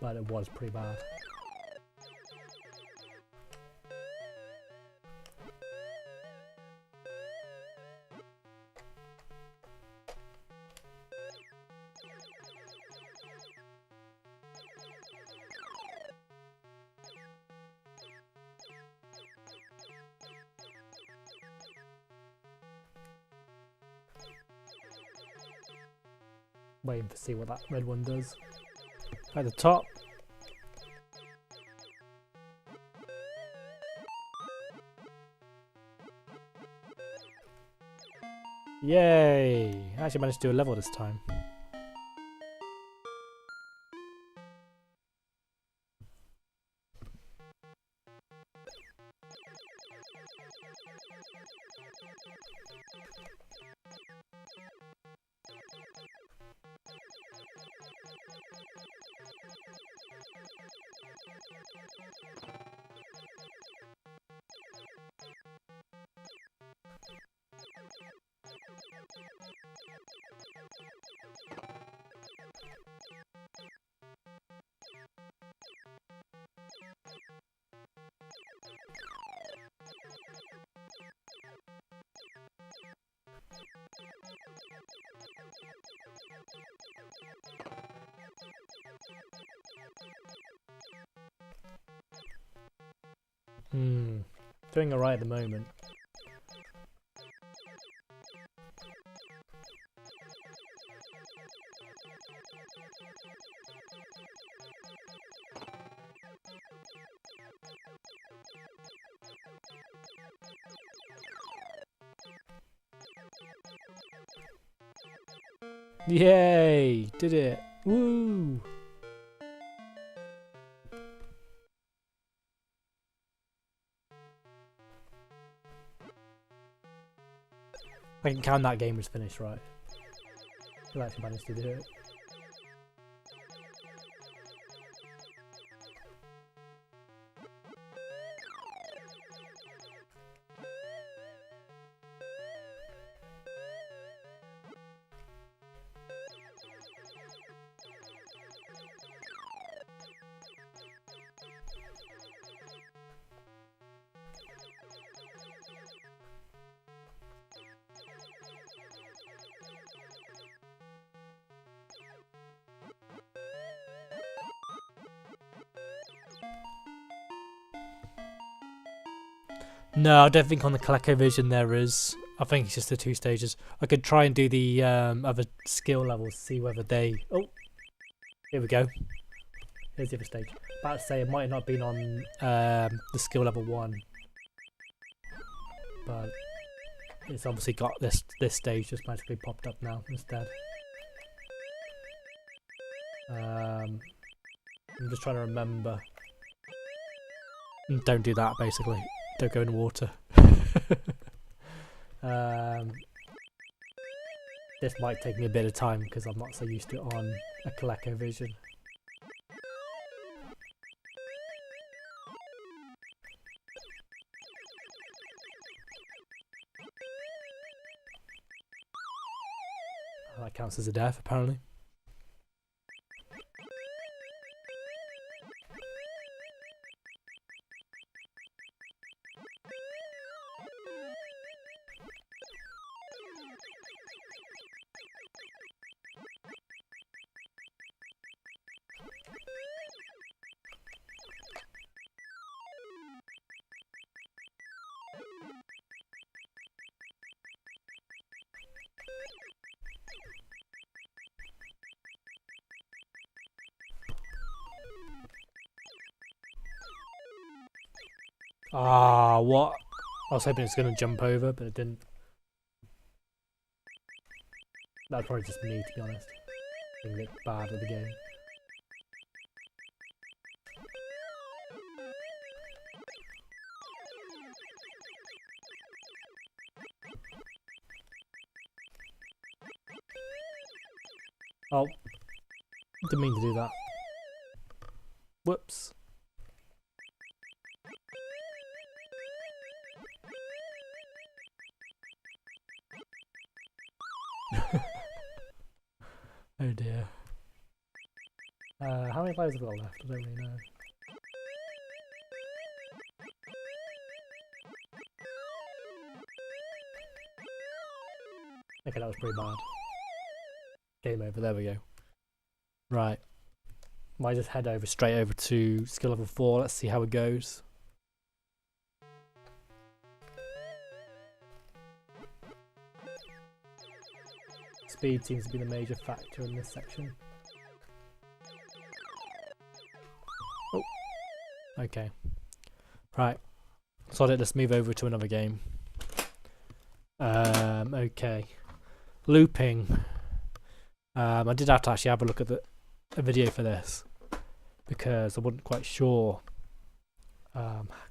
But it was pretty bad. Waiting to see what that red one does. At the top. Yay! I actually managed to do a level this time. Doing alright at the moment. Yay! Did it! Woo! I can count that game as finished, right? I actually managed to do it. No, I don't think on the Colecovision there is. I think it's just the 2 stages. I could try and do the other skill levels, see whether they... Oh! Here we go. Here's the other stage. About to say it might not have been on the skill level 1. But it's obviously got this stage just magically popped up now instead. I'm just trying to remember. Don't do that, basically. Don't go in water. This might take me a bit of time because I'm not so used to it on a Colecovision. That counts as a death, apparently. Ah, what? I was hoping it's going to jump over, but it didn't. That was probably just me, to be honest. Being a bit bad at the game. Oh. Didn't mean to do that. Whoops. Oh dear. How many lives have I got left? I don't really know. Okay, that was pretty bad. Game over, there we go. Right. Might just head over straight over to skill level 4. Let's see how it goes. Speed seems to be the major factor in this section. Oh, okay. Right. So let's move over to another game. Okay. Looping. I did have to actually have a look at a video for this because I wasn't quite sure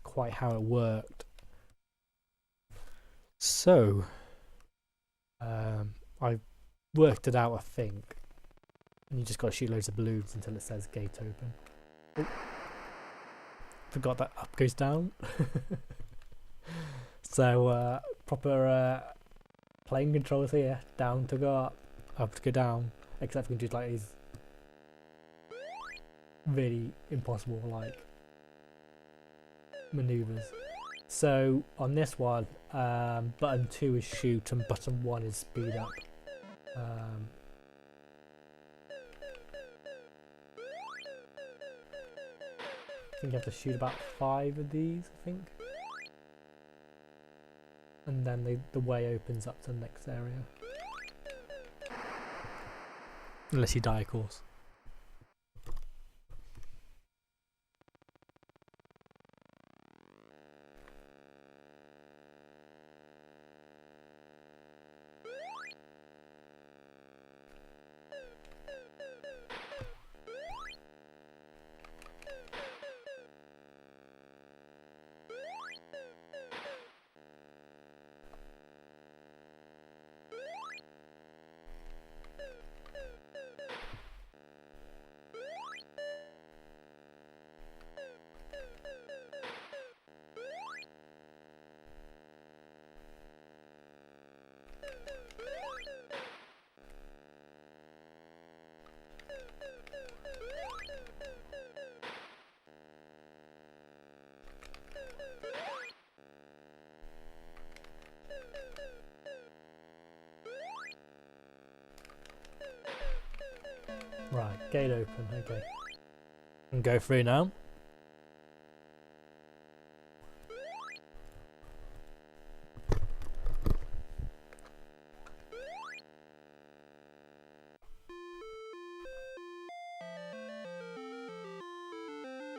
quite how it worked. So I worked it out, I think, and you just got to shoot loads of balloons until it says gate open. Oh. Forgot that up goes down. So proper playing controls here. Down to go up to go down. Except we can do like these really impossible like maneuvers. So on this one, button 2 is shoot and button 1 is speed up. I think you have to shoot about 5 of these, I think. And then the way opens up to the next area. Unless you die, of course. Right, gate open, okay. And go through now.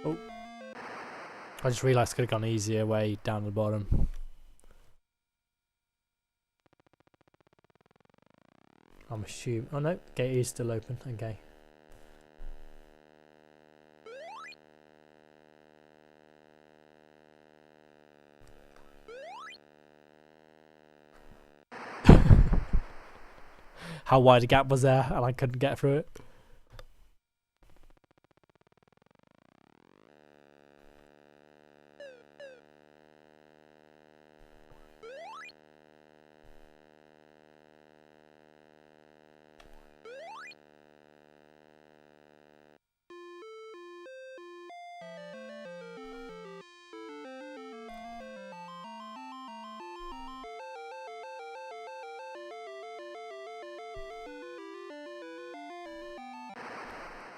Oh. I just realised I could have gone easier way down the bottom. I'm assuming. Oh no, gate is still open, okay. How wide a gap was there and I couldn't get through it.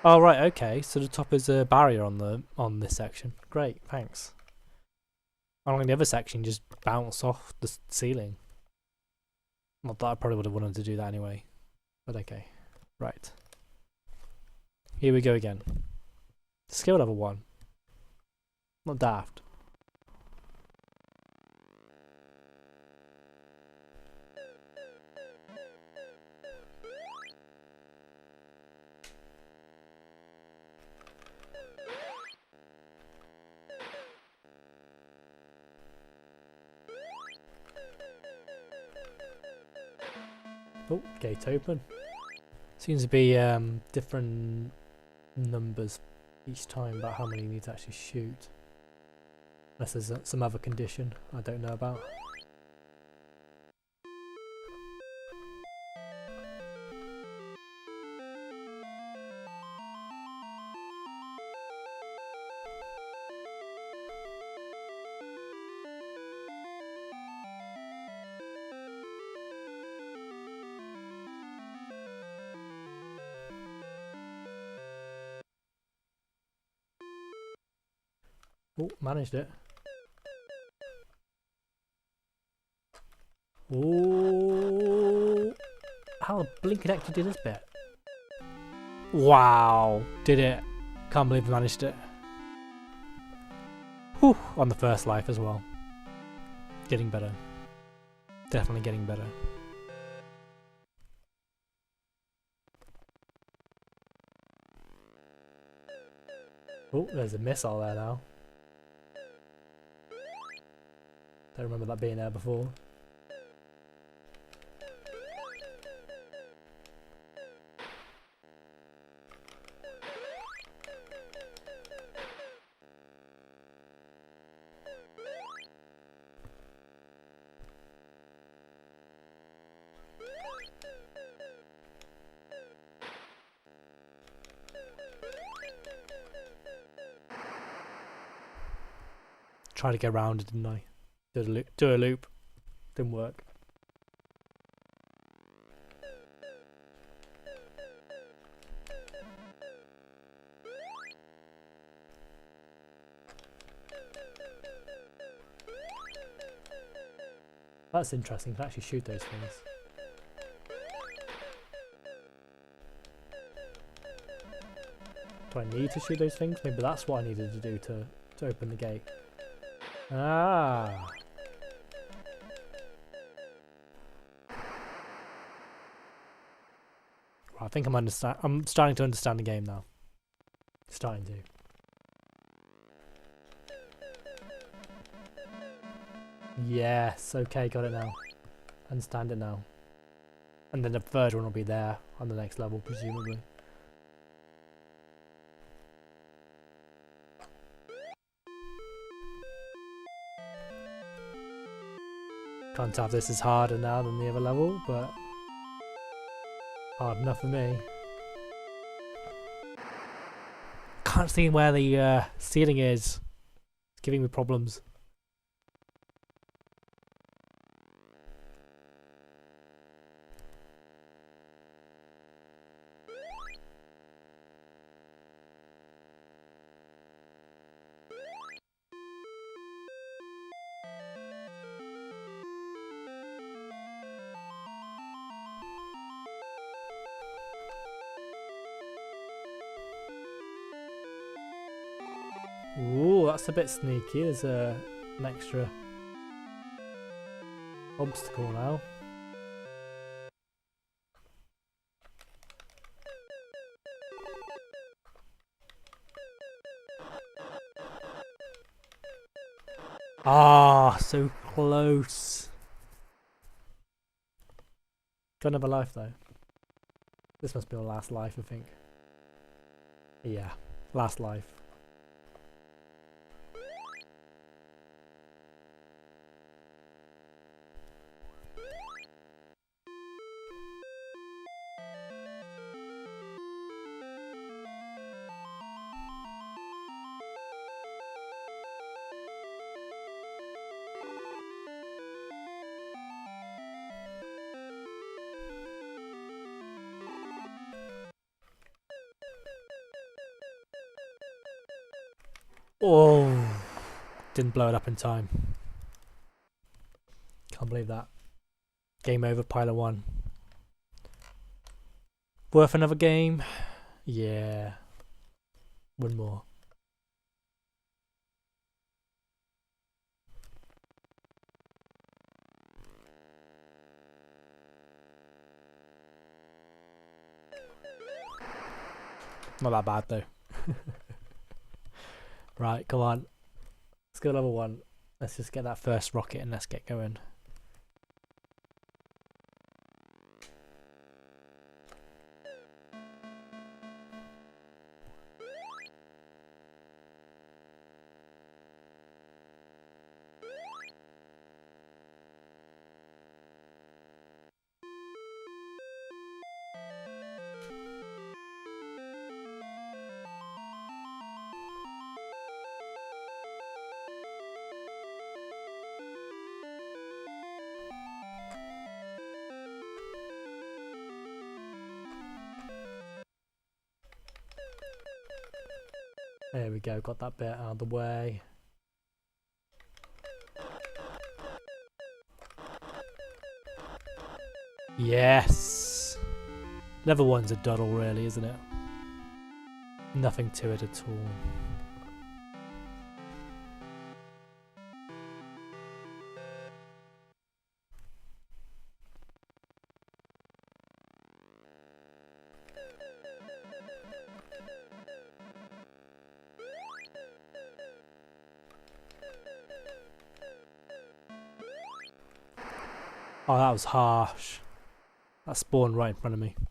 Oh right, okay. So the top is a barrier on this section. Great, thanks. On the other section, just bounce off the ceiling. Not that I probably would have wanted to do that anyway, but okay. Right. Here we go again. Skill level 1. Not daft. Oh, gate open. Seems to be different numbers each time about how many you need to actually shoot. Unless there's some other condition I don't know about. Oh, managed it. Oh, how the blinking heck did this bit? Wow, did it. Can't believe I managed it. Whew, on the first life as well. Getting better. Definitely getting better. Oh, there's a missile there now. Don't remember that being there before. Tried to get around it, didn't I? Do a loop. Didn't work. That's interesting. You can actually shoot those things. Do I need to shoot those things? Maybe that's what I needed to do to open the gate. Ah. I think I'm starting to understand the game now. Starting to. Yes, okay, got it now. Understand it now. And then the third one will be there on the next level, presumably. Can't tell if this is harder now than the other level, but hard enough for me. Can't see where the ceiling is. It's giving me problems. Ooh, that's a bit sneaky. There's an extra obstacle now. Ah, so close. Got another life though. This must be our last life, I think. Yeah, last life. Oh, didn't blow it up in time. Can't believe that. Game over, Pilot 1. Worth another game? Yeah. One more. Not that bad though. Right, come on. Let's go level 1. Let's just get that first rocket and let's get going. There we go, got that bit out of the way. Yes! Level 1's a doddle really, isn't it? Nothing to it at all. Oh, that was harsh. That spawned right in front of me. I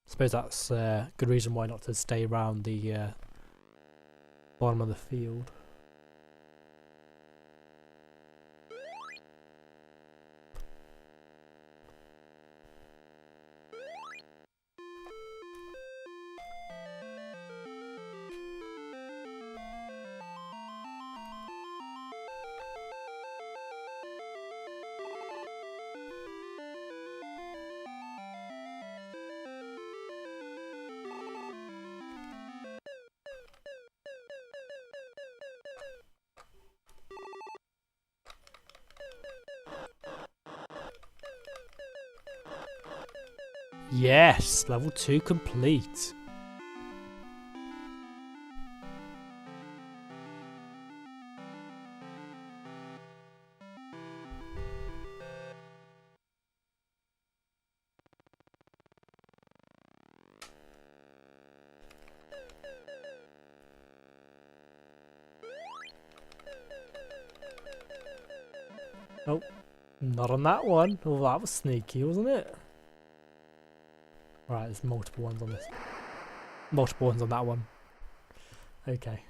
suppose that's a good reason why not to stay around the bottom of the field. Yes! Level 2 complete. Oh, not on that one. Oh, that was sneaky, wasn't it? Right, there's multiple ones on this. Multiple ones on that one. Okay.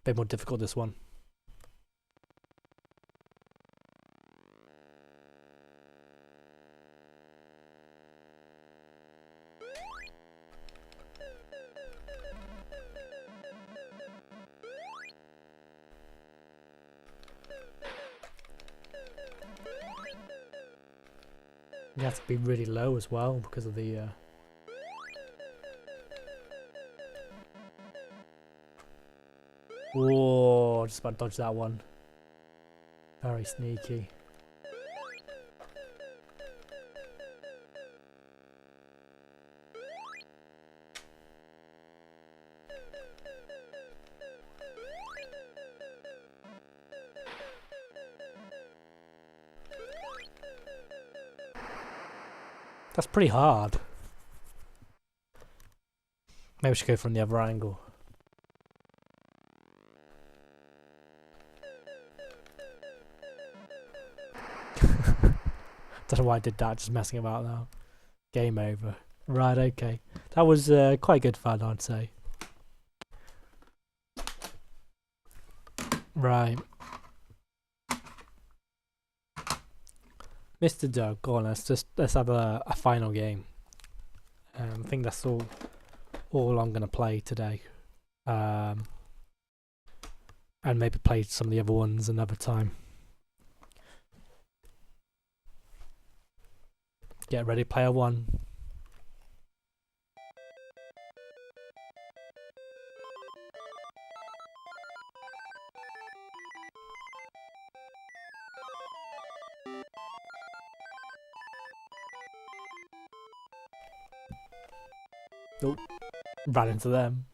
Bit more difficult this one. You have to be really low as well because of the Whoa, just about dodged that one. Very sneaky. That's pretty hard. Maybe we should go from the other angle. Don't know why I did that, just messing about now. Game over. Right, okay. That was quite good fun, I'd say. Right. Mr. Doug, go on, let's have a final game. I think that's all I'm gonna play today. And maybe play some of the other ones another time. Get ready, player one. Oh, ran into them.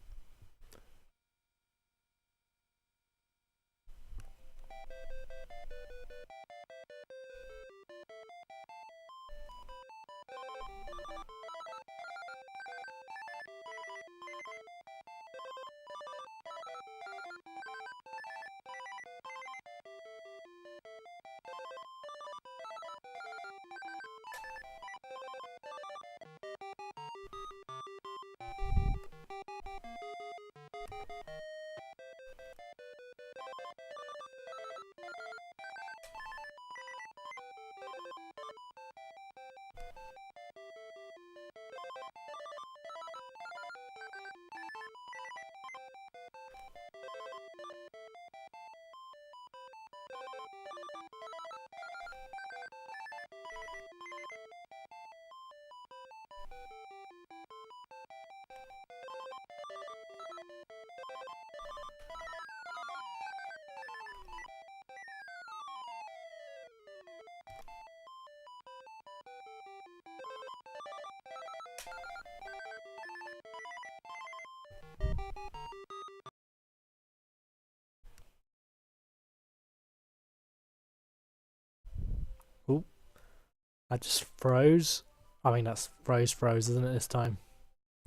That just froze. I mean, that's froze, isn't it, this time?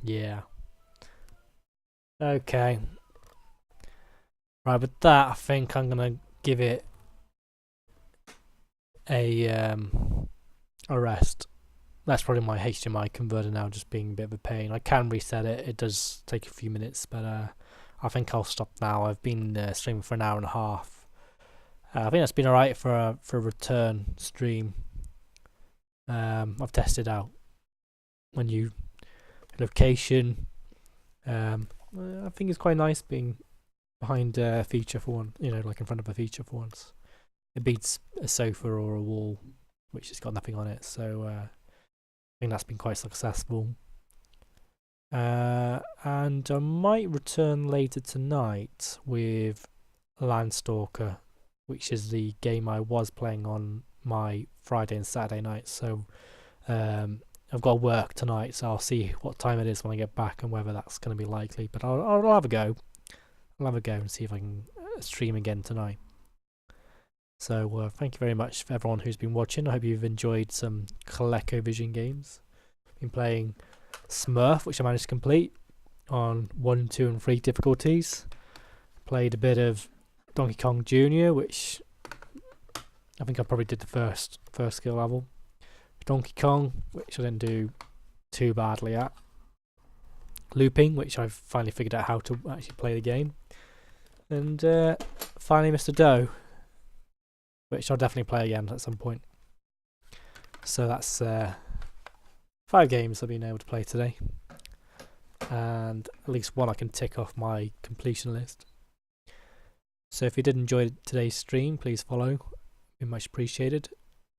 Yeah. Okay. Right, with that, I think I'm gonna give it a rest. That's probably my HDMI converter now just being a bit of a pain. I can reset it. It does take a few minutes, but I think I'll stop now. I've been streaming for an hour and a half. I think that's been alright for a return stream. I've tested out my new location. I think it's quite nice being behind a feature for one, like in front of a feature for once. It beats a sofa or a wall, which has got nothing on it, so I think that's been quite successful. And I might return later tonight with Landstalker, which is the game I was playing on my Friday and Saturday night. So I've got work tonight, so I'll see what time it is when I get back and whether that's going to be likely. But I'll have a go. I'll have a go and see if I can stream again tonight. So thank you very much for everyone who's been watching. I hope you've enjoyed some Colecovision games. Been playing Smurf, which I managed to complete on 1, 2 and 3 difficulties. Played a bit of Donkey Kong Jr., which I think I probably did the first skill level. Donkey Kong, which I didn't do too badly at. Looping, which I've finally figured out how to actually play the game. And finally Mr. Doe, which I'll definitely play again at some point. So that's 5 games I've been able to play today. And at least one I can tick off my completion list. So if you did enjoy today's stream, please follow. It'd be much appreciated.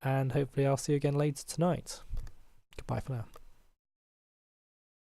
And hopefully I'll see you again later tonight. Goodbye for now.